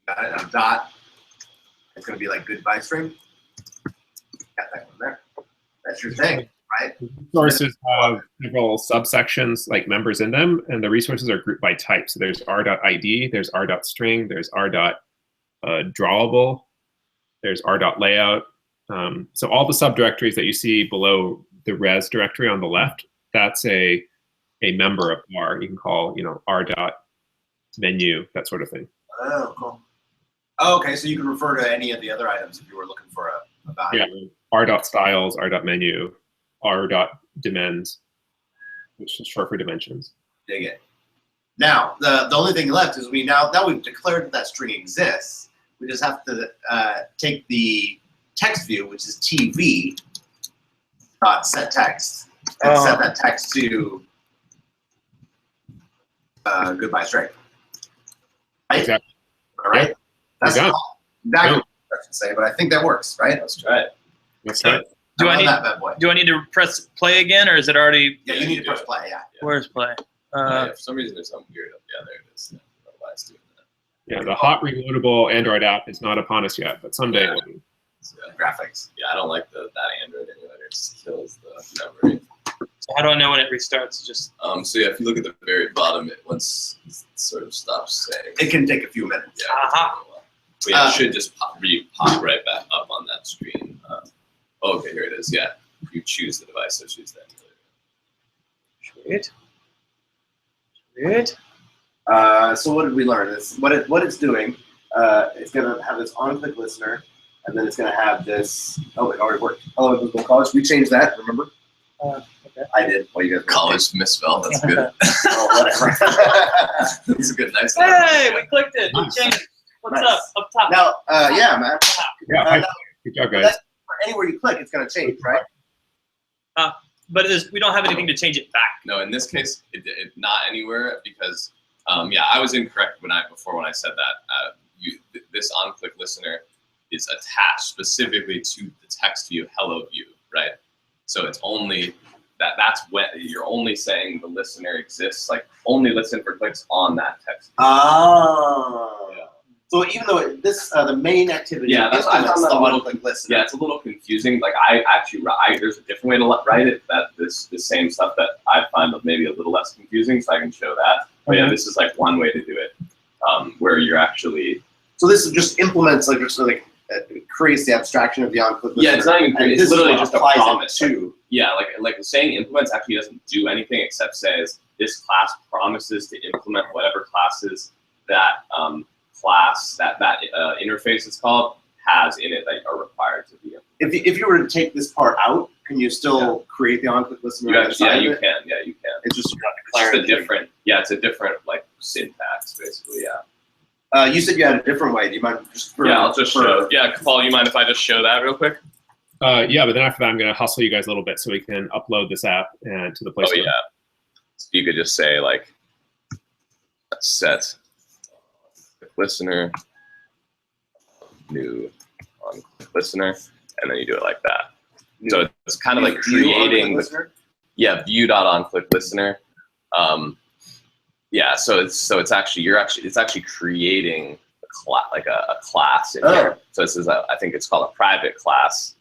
Got it. Now dot. It's going to be like goodbye string. Got that one there. That's your thing, right? Resources have several subsections like members in them, and the resources are grouped by type. So there's r.id, there's r.string, there's r.drawable, there's r.layout. So all the subdirectories that you see below the res directory on the left, that's a member of R. You can call, r.menu, that sort of thing. Oh, cool. Oh, okay, so you can refer to any of the other items if you were looking for a value. Yeah, r.styles, r.menu, r.dimens, which is short for dimensions. Dig it. Now, the only thing left is now we've declared that string exists. We just have to take the text view, which is TV, dot set text, and set that text to goodbye string. Right? Exactly. All right. Yep. That's all. Exactly what I should say, but I think that works, right? Let's try it. That's right. Do I need that bad boy. Do I need to press play again, or is it already? Yeah, you need to press play. Yeah. Where's play? For some reason, there's something weird up. Yeah, there it is. I don't know why it's doing that. Yeah, the hot reloadable Android app is not upon us yet, but someday it will be. graphics. Yeah, I don't like that Android emulator. It just kills the memory. So how do I know when it restarts? Just So yeah, if you look at the very bottom, it once it sort of stops saying. It can take a few minutes. Yeah. Aha. But yeah, it should just pop right back up on that screen. Okay, here it is. Yeah, you choose the device, so choose that emulator. Sweet. So what did we learn? What it's doing. It's going to have this on-click listener, and then it's going to have this. Oh, it already worked. Oh, it was Google College. We changed that. Remember? Okay. I did. Well, you guys College misspelled. That's good. Oh, whatever. That's a good, nice. Hey, we clicked it. We Nice. changed it. What's Nice. up top? Now, yeah, man. Yeah, now, good job, guys. that's- anywhere you click, it's going to change, right? But we don't have anything to change it back. No, in this case, it not anywhere because yeah, I was incorrect before when I said that. This on-click listener is attached specifically to the text view hello view, right? So it's only that's when you're only saying the listener exists, like only listen for clicks on that text. Oh. Yeah. So even though the main activity Yeah, that's- I found is that the a little- on-click listener. Yeah, it's a little confusing. Like there's a different way to write it. That the same stuff that I find maybe a little less confusing, so I can show that. But yeah, this is like one way to do it, where you're actually. So this just implements it creates the abstraction of the on-click listener. Yeah, it's not even. and It's this is literally what just a applies it promise. to. Yeah, like saying implements actually doesn't do anything except says this class promises to implement whatever classes that class that interface is called has in it that are required to be implemented. If you were to take this part out, can you still create the on-click listener? You on the actually, yeah, side you of it? can. Yeah, you can. It's just It's just a different. Yeah, it's a different like syntax basically. Yeah. You said you had a different way. Do you mind just? Yeah, I'll just show. Yeah, Paul, you mind if I just show that real quick? Yeah, but then after that, I'm going to hustle you guys a little bit so we can upload this app and to the Play Oh Store. yeah. So you could just say like set listener new on listener, and then you do it like that. So it's kind of like creating the view.onClick listener. Yeah, so it's actually creating a class in here. So this is I think it's called a private class.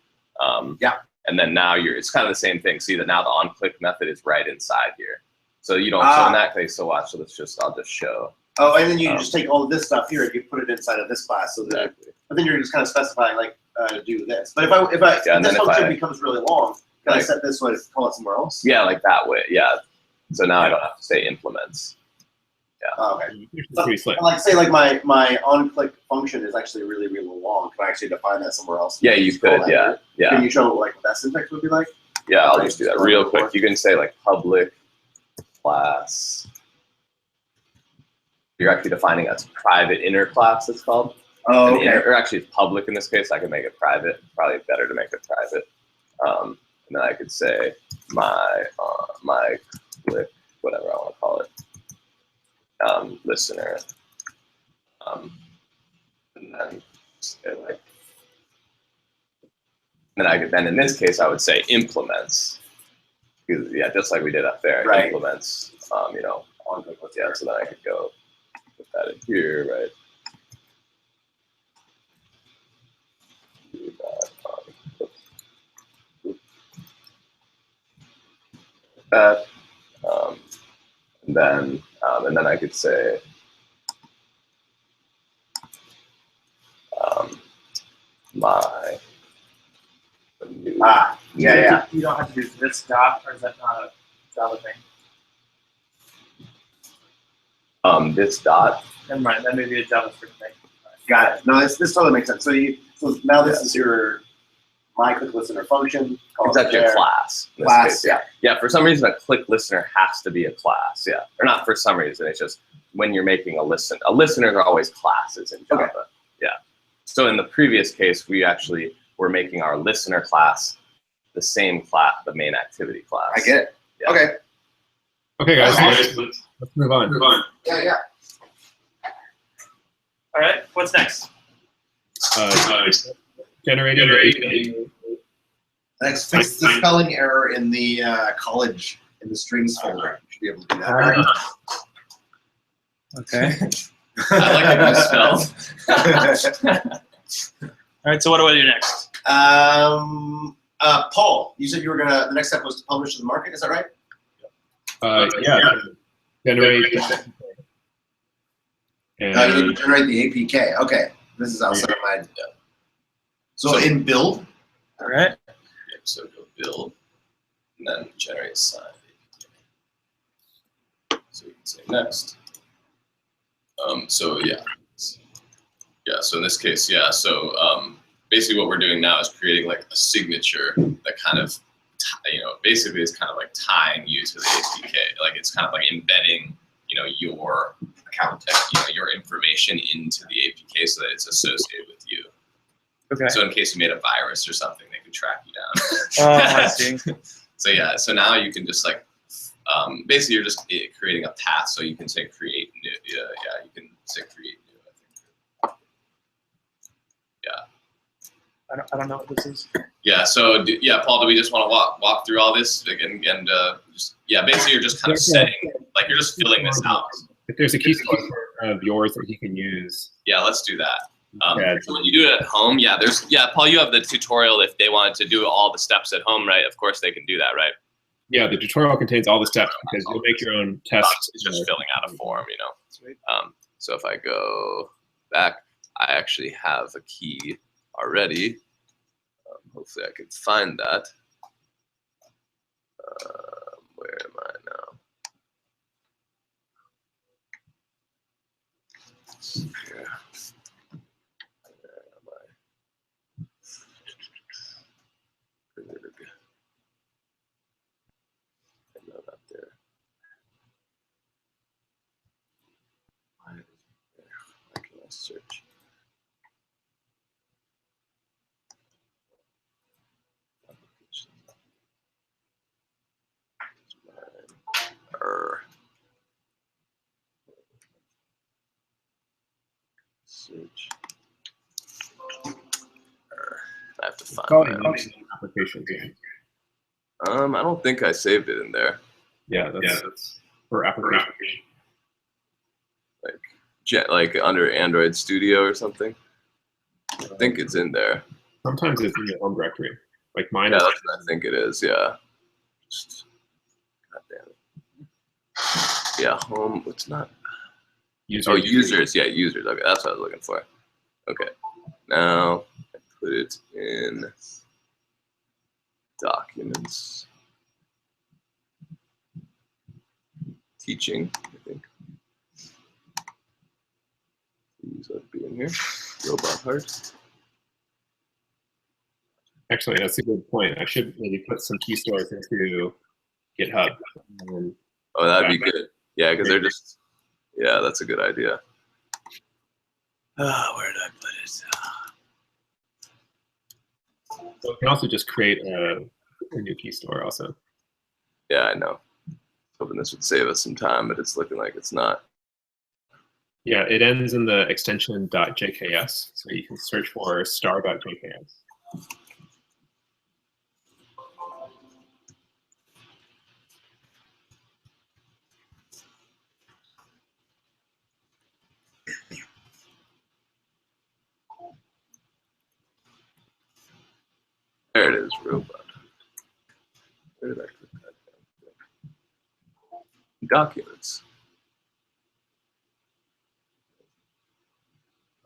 Yeah. And then now it's kind of the same thing. See that now the on-click method is right inside here. So you don't. So in that case, so watch. So I'll just show. Oh, and then you just take all of this stuff here and you put it inside of this class. So that, Exactly. but then you're just kind of specifying like do this. But if this function becomes really long, can I set this way to call it somewhere else? Yeah, like that way. Yeah. So now I don't have to say implements. Oh, okay. Pretty slick. Say my on-click function is actually really, really long. Can I actually define that somewhere else? Yeah, you could. Yeah, yeah. Can you show what that syntax would be like? Yeah, I'll just do that real quick. You can say like public class. You're actually defining a private inner class, it's called. Oh, okay. Or actually it's public in this case. I can make it private. Probably better to make it private. And then I could say my click, whatever I want to call it, listener. And then say like, then in this case I would say implements. Because, yeah, just like we did up there, right. Implements. On click. Yeah, so then I could go put that in here, right? Do that. And then I could say my new. Yeah. You don't have to do this dot, or is that not a Java thing? This dot. Never mind, that may be a JavaScript thing. Got it. No, this totally makes sense. So now this is your my click listener function. It's actually a class. In this Class, case, yeah. For some reason, a click listener has to be a class. Yeah, or not for some reason. It's just when you're making a listen. A listener are always classes in Java. Okay. Yeah. So in the previous case, we actually were making our listener class the same class, the main activity class. I get it. Yeah. Okay. Okay, guys, let's move on. Yeah. All right, what's next? Generating. Next, fix the spelling error in the college in the strings folder. You should be able to do that. Okay. I like it misspelled. All right, so what do I do next? Paul, you said you were the next step was to publish to the market. Is that right? Yeah. Generate. You need to generate the APK. Okay, this is outside of my. So in build. All right. Yep, so go build, and then generate sign APK. So you can say next. So yeah. Yeah, so in this case, yeah, so basically what we're doing now is creating like a signature that kind of, basically is kind of like tying you to the APK. Like it's kind of like embedding, your account, your information into the APK so that it's associated with you. Okay. So in case you made a virus or something, they could track you down. Oh, I see. So yeah, so now you can just like, basically you're just creating a path. So you can say create new, you can say create new, I think. Yeah. I don't know what this is. Yeah. So Paul, do we just want to walk through all this and just basically you're just kind of setting, like you're just filling this out. If there's a key store of yours that you can use. Yeah, let's do that. So when you do it at home, Paul, you have the tutorial. If they wanted to do all the steps at home, right? Of course they can do that, right? Yeah, the tutorial contains all the steps because you'll make your own tests. It's just filling out a form, So if I go back, I actually have a key already. Hopefully I can find that. Where am I now? Here. No, not there. Why can I search? Search. I have to find that. Application. I don't think I saved it in there. Yeah, that's for application. Like under Android Studio or something. I think it's in there. Sometimes it's in your home directory. Like mine. Yeah, that's what I think it is. Yeah. God damn it. Yeah, home. It's not. Users. Yeah, users. Okay, that's what I was looking for. Okay. Now I put it in documents. Teaching, I think. These ought to be in here. Robot heart. Actually, that's a good point. I should maybe put some key stores into GitHub. Oh, that'd be good. Yeah, because they're just. Yeah, that's a good idea. Where did I put it? So you can also just create a new key store also. Yeah, I know. Hoping this would save us some time, but it's looking like it's not. Yeah, it ends in the extension .jks, so you can search for star.jks. There it is, robot. Where did I put that down? Documents.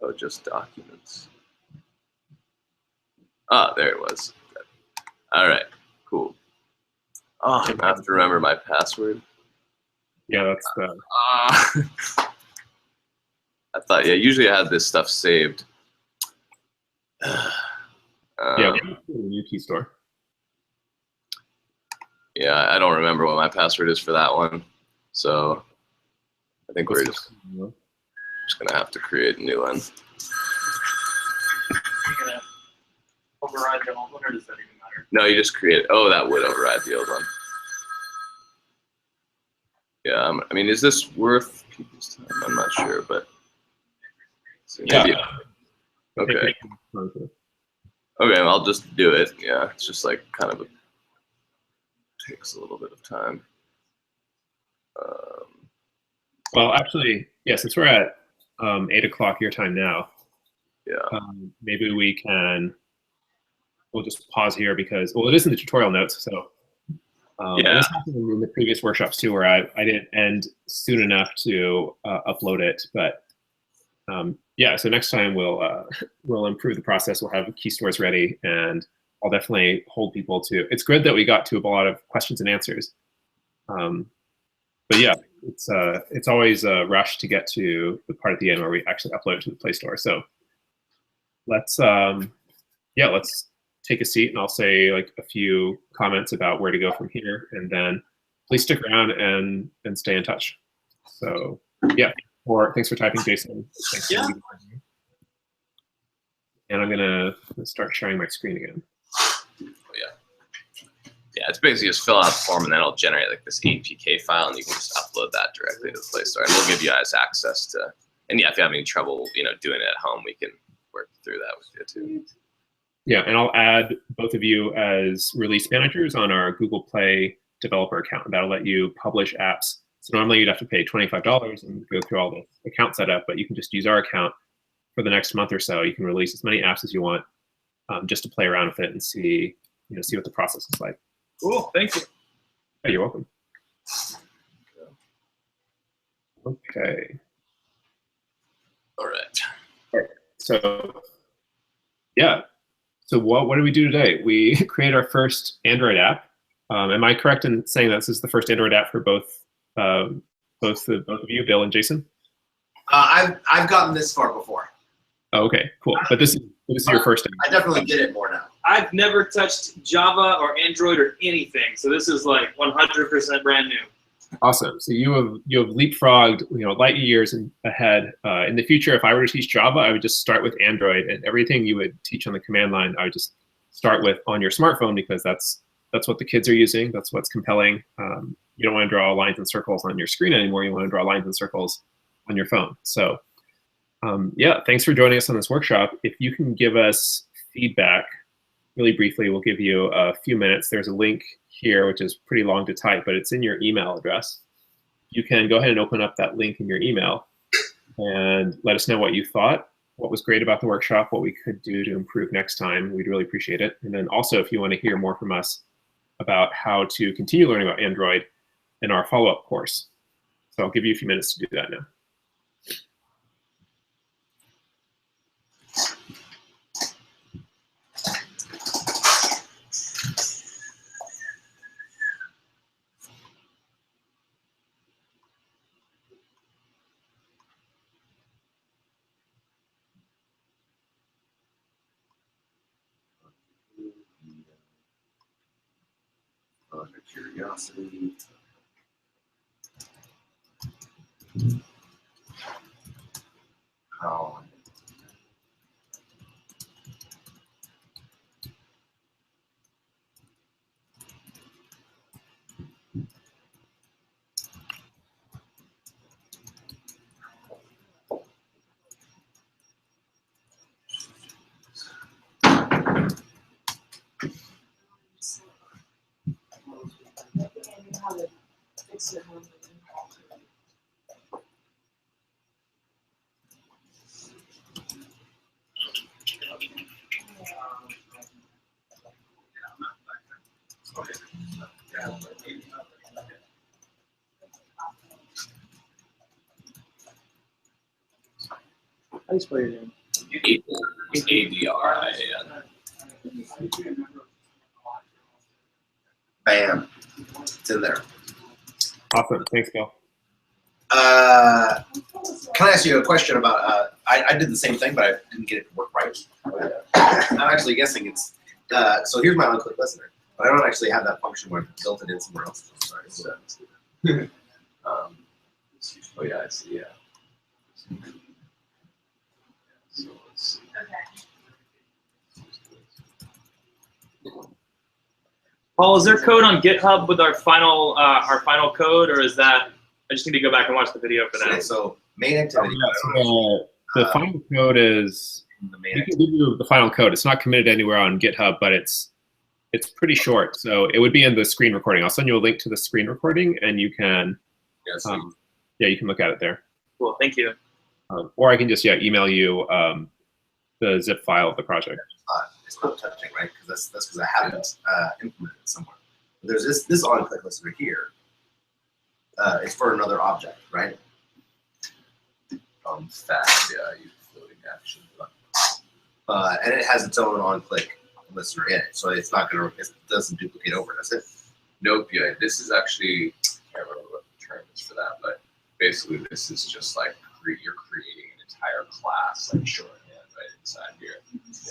Oh, just documents. Ah, there it was. All right, cool. Oh, I have to remember my password. Yeah, that's the. I thought, usually I had this stuff saved. Yeah, we have a new key store. Yeah, I don't remember what my password is for that one. So I think we're just gonna have to create a new one. You're gonna override the old one, or does that even matter? No, you just create it. Oh, that would override the old one. Yeah, I mean, is this worth people's time? I'm not sure, but maybe. Yeah. Okay. Okay, I'll just do it. Yeah, it's just like kind of takes a little bit of time. Well, actually, yeah, since we're at 8 o'clock your time now, yeah, maybe we can we'll just pause here because, well, it is in the tutorial notes. So Yeah. this happened in the previous workshops too, where I didn't end soon enough to upload it. But yeah, so next time we'll improve the process. We'll have key stores ready, and I'll definitely hold people to. It's good that we got to a lot of questions and answers. But yeah, it's always a rush to get to the part at the end where we actually upload it to the Play Store. So let's let's take a seat, and I'll say like a few comments about where to go from here, and then please stick around and stay in touch. So yeah, thanks for typing, Jason. Thanks. Yeah. And I'm gonna start sharing my screen again. Yeah, it's basically just fill out the form, and then it'll generate like this APK file, and you can just upload that directly to the Play Store. And we'll give you guys access to. And yeah, if you have any trouble, doing it at home, we can work through that with you too. Yeah, and I'll add both of you as release managers on our Google Play developer account. That'll let you publish apps. So normally you'd have to pay $25 and go through all the account setup, but you can just use our account for the next month or so. You can release as many apps as you want, just to play around with it and see what the process is like. Cool, thank you. Yeah, you're welcome. Okay. All right. So yeah. So what do we do today? We create our first Android app. Am I correct in saying that this is the first Android app for both of you, Bill and Jason? I've gotten this far before. Oh, okay, cool. But this is your first app. I definitely get it more now. I've never touched Java or Android or anything, so this is like 100% brand new. Awesome. So you have leapfrogged, light years ahead. In the future, if I were to teach Java, I would just start with Android, and everything you would teach on the command line, I would just start with on your smartphone, because that's what the kids are using. That's what's compelling. You don't want to draw lines and circles on your screen anymore. You want to draw lines and circles on your phone. So yeah, thanks for joining us on this workshop. If you can give us feedback really briefly, we'll give you a few minutes. There's a link here, which is pretty long to type, but it's in your email address. You can go ahead and open up that link in your email and let us know what you thought, what was great about the workshop, what we could do to improve next time. We'd really appreciate it. And then also, if you want to hear more from us about how to continue learning about Android in our follow-up course. So I'll give you a few minutes to do that now. Curiosity. How? How do you spell your name? ADRIAN. Bam. It's in there. Awesome. Thanks, Bill. Can I ask you a question about, I did the same thing, but I didn't get it to work right. I'm actually guessing it's, so here's my on-click listener, but I don't actually have that function where I built it in somewhere else. Sorry. So, Oh yeah, I see. Yeah. So let's see. Paul, is there code on GitHub with our final code, or is that I just need to go back and watch the video for that? So main activity. The final code is, we can give you the final code. It's not committed anywhere on GitHub, but it's pretty short. So it would be in the screen recording. I'll send you a link to the screen recording, and you can, you can look at it there. Cool, thank you. Or I can just email you the zip file of the project. it's not touching, right? Because that's because I haven't implemented it somewhere. But there's this on-click listener here. It's for another object, right? Fast, yeah, you floating action. And it has its own on-click listener in it, so it's not gonna, it doesn't duplicate over, does it? Nope, yeah, this is actually, I can't remember what the term is for that, but basically this is just like you're creating an entire class, like shorthand right inside here.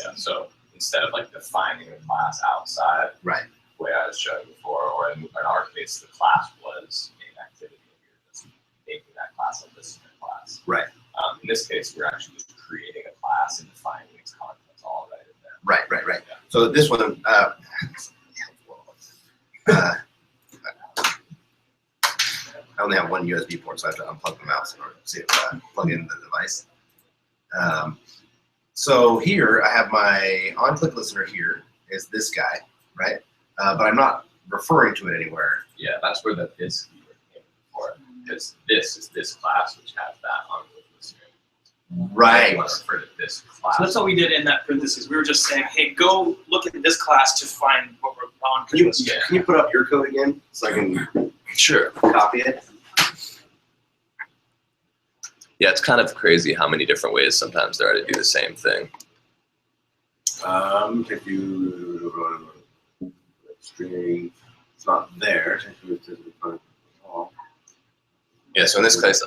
Yeah, so instead of like defining a class outside, Right. the way I was showing before, or in our case, the class was main activity, and you're just making that class a listener class. Right. In this case, we're actually just creating a class and defining its contents all right in there. Right. Yeah. So this one, I only have one USB port, so I have to unplug the mouse in order to see if plug in the device. So here I have my on-click listener here is this guy, right? But I'm not referring to it anywhere. Yeah, that's where the this keyword came for, because this is this class which has that on-click listener. Right. You want to refer to this class. So that's what we did in that parentheses. We were just saying, hey, go look at this class to find what we're on. Can you put up your code again so I can Sure. copy it? Yeah, it's kind of crazy how many different ways sometimes there are to do the same thing. If you string, it's not there. Yeah, so in this case,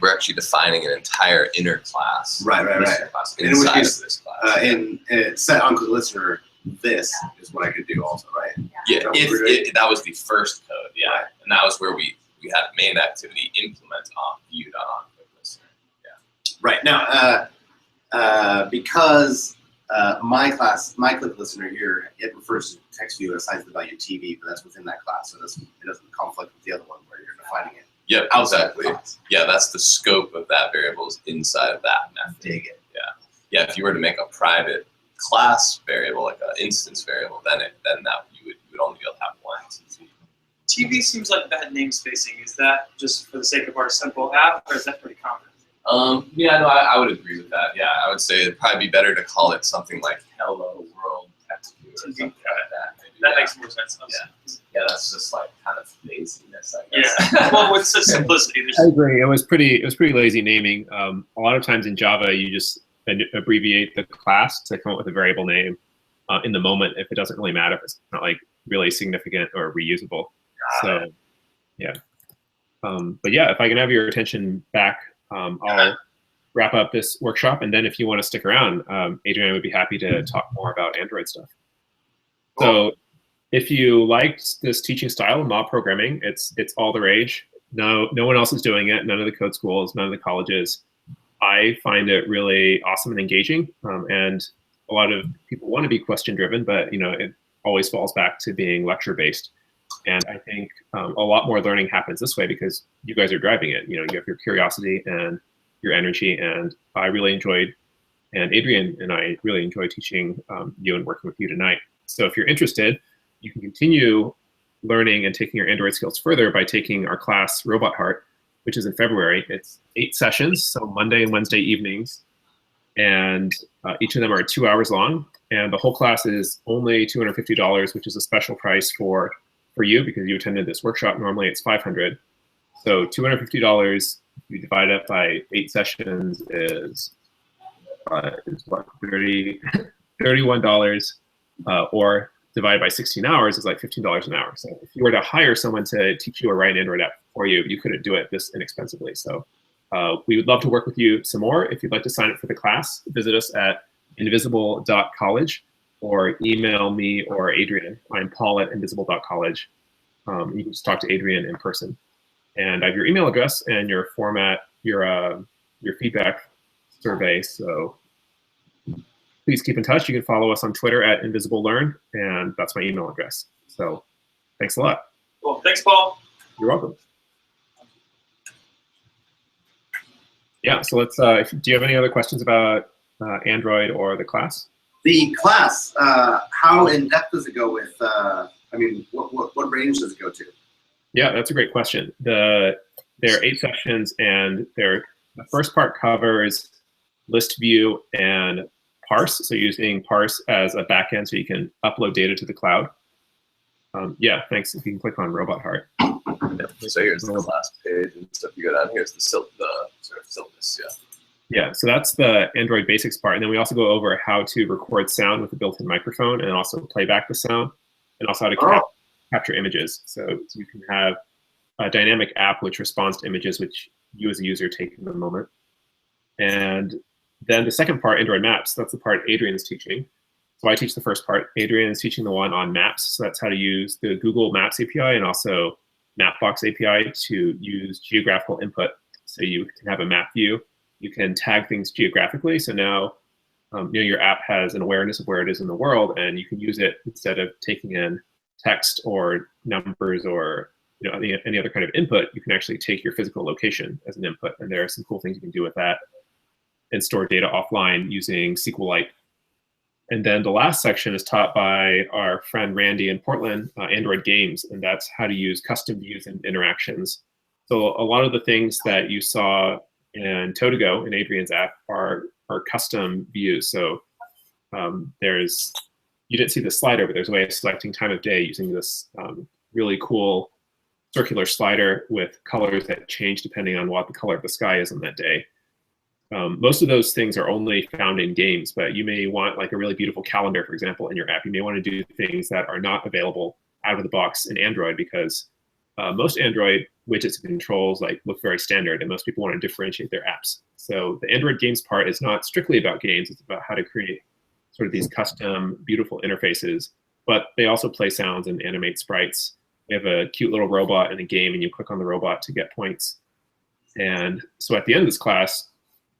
we're actually defining an entire inner class. Right. Class In which inside case, of this class. and set on listener, this is what I could do also, right? Yeah, Is that what we're doing? that was the first code, yeah. Right. And that was where we had main activity implement on viewed on click listener. Right now, because my click listener here, it refers to text view and assigns the value TV, but that's within that class, so it doesn't conflict with the other one where you're defining it. Yep, Outside exactly. the class. Yeah, that's the scope of that variable is inside of that method. Dig it. Yeah, if you were to make a private class variable, like an instance variable, then you would only be able to have one TV. TV seems like bad name spacing. Is that just for the sake of our simple app, or is that pretty common? Yeah, no, I would agree with that. Yeah, I would say it'd probably be better to call it something like Hello World Text View or something like that. Maybe. That makes more sense. Yeah, that's just like kind of laziness, I guess. Yeah. Well, with such simplicity, I agree. It was pretty lazy naming. A lot of times in Java, you just abbreviate the class to come up with a variable name in the moment if it doesn't really matter, if it's not like really significant or reusable. So, yeah. But yeah, if I can have your attention back, I'll wrap up this workshop, and then if you want to stick around, Adrian would be happy to talk more about Android stuff. So if you liked this teaching style of mob programming, it's all the rage. No one else is doing it. None of the code schools, none of the colleges. I find it really awesome and engaging, and a lot of people want to be question driven, but it always falls back to being lecture based. And I think a lot more learning happens this way because you guys are driving it. You have your curiosity and your energy, and I really enjoyed, and Adrian and I really enjoyed teaching you and working with you tonight. So if you're interested, you can continue learning and taking your Android skills further by taking our class Robot Heart, which is in February. It's 8 sessions, so Monday and Wednesday evenings, and each of them are 2 hours long, and the whole class is only $250, which is a special price for you because you attended this workshop. Normally it's $500. So $250, you divide it by 8 sessions is what, $31, or divided by 16 hours is like $15 an hour. So if you were to hire someone to teach you or write an Android app for you, you couldn't do it this inexpensively. So we would love to work with you some more. If you'd like to sign up for the class, visit us at invisible.college or email me or Adrian. I'm Paul at invisible.college. You can just talk to Adrian in person. And I have your email address and your format, your feedback survey. So please keep in touch. You can follow us on Twitter at InvisibleLearn, and that's my email address. So thanks a lot. Cool. Thanks, Paul. You're welcome. Yeah, so let's, do you have any other questions about Android or the class? The class, how in depth does it go with, what range does it go to? Yeah, that's a great question. There are 8 sections, and the first part covers list view and parse, so using parse as a backend so you can upload data to the cloud. Yeah, thanks. If you can click on robot heart. Yeah. So here's the last page and stuff you go down. Here's the sort of syllabus. Yeah. Yeah, so that's the Android basics part. And then we also go over how to record sound with a built-in microphone and also play back the sound, and also how to capture images. So you can have a dynamic app which responds to images which you as a user take in the moment. And then the second part, Android Maps, that's the part Adrian is teaching. So I teach the first part. Adrian is teaching the one on maps. So that's how to use the Google Maps API and also Mapbox API to use geographical input. So you can have a map view. You can tag things geographically. So now your app has an awareness of where it is in the world, and you can use it instead of taking in text or numbers or any other kind of input. You can actually take your physical location as an input, and there are some cool things you can do with that and store data offline using SQLite. And then the last section is taught by our friend Randy in Portland, Android Games, and that's how to use custom views and interactions. So a lot of the things that you saw in Totago in Adrian's app are custom views. So you didn't see the slider, but there's a way of selecting time of day using this really cool circular slider with colors that change depending on what the color of the sky is on that day. Most of those things are only found in games, but you may want like a really beautiful calendar, for example, in your app. You may want to do things that are not available out of the box in Android because most Android widgets and controls look very standard, and most people want to differentiate their apps. So the Android Games part is not strictly about games. It's about how to create sort of these custom, beautiful interfaces, but they also play sounds and animate sprites. We have a cute little robot in a game, and you click on the robot to get points. And so at the end of this class,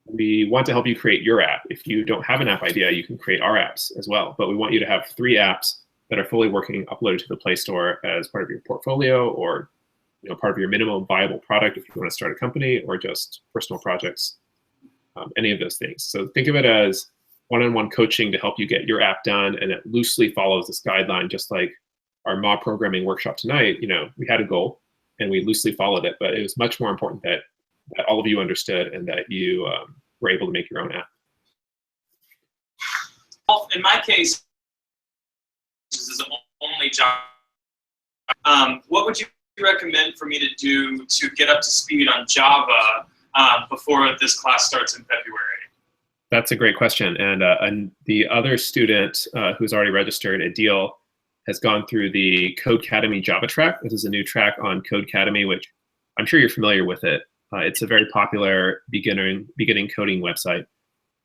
we want to help you create your app. If you don't have an app idea, you can create our apps as well. But we want you to have 3 apps that are fully working, uploaded to the Play Store as part of your portfolio, or part of your minimum viable product if you want to start a company, or just personal projects, any of those things. So think of it as one-on-one coaching to help you get your app done, and it loosely follows this guideline, just like our mob programming workshop tonight. We had a goal and we loosely followed it, but it was much more important that all of you understood and that you were able to make your own app. Well, in my case, this is the only job. What would you recommend for me to do to get up to speed on Java before this class starts in February? That's a great question. And the other student who's already registered, Adil, has gone through the Codecademy Java track. This is a new track on Codecademy, which I'm sure you're familiar with it. It's a very popular beginning coding website,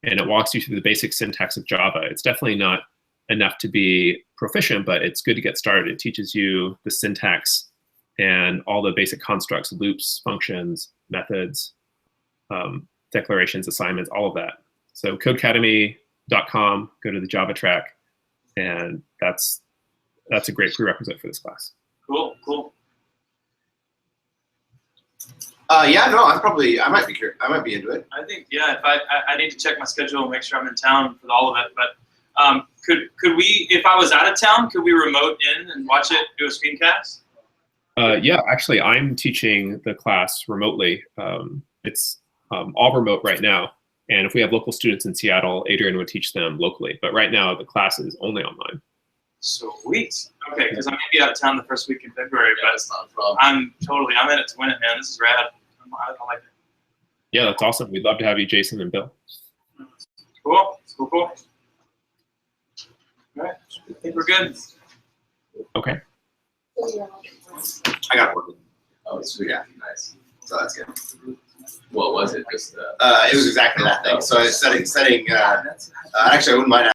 and it walks you through the basic syntax of Java. It's definitely not enough to be proficient, but it's good to get started. It teaches you the syntax and all the basic constructs, loops, functions, methods, declarations, assignments, all of that. So codecademy.com, go to the Java track, and that's a great prerequisite for this class. Cool, cool. Yeah, no, I might be into it. I think, yeah, if I need to check my schedule and make sure I'm in town for all of it. But could we, if I was out of town, could we remote in and watch it, do a screencast? Yeah, actually, I'm teaching the class remotely. It's all remote right now. And if we have local students in Seattle, Adrian would teach them locally. But right now, the class is only online. Sweet. Okay, because I may be out of town the first week in February, Yeah, but that's not a problem. I'm in it to win it, man. This is rad. I like it. Yeah, that's awesome. We'd love to have you, Jason and Bill. Cool. All right, I think we're good. Okay. I got it working. Oh, sweet. Yeah, nice. So that's good. What was it? Just It was exactly that thing. So I was setting. Actually, I wouldn't mind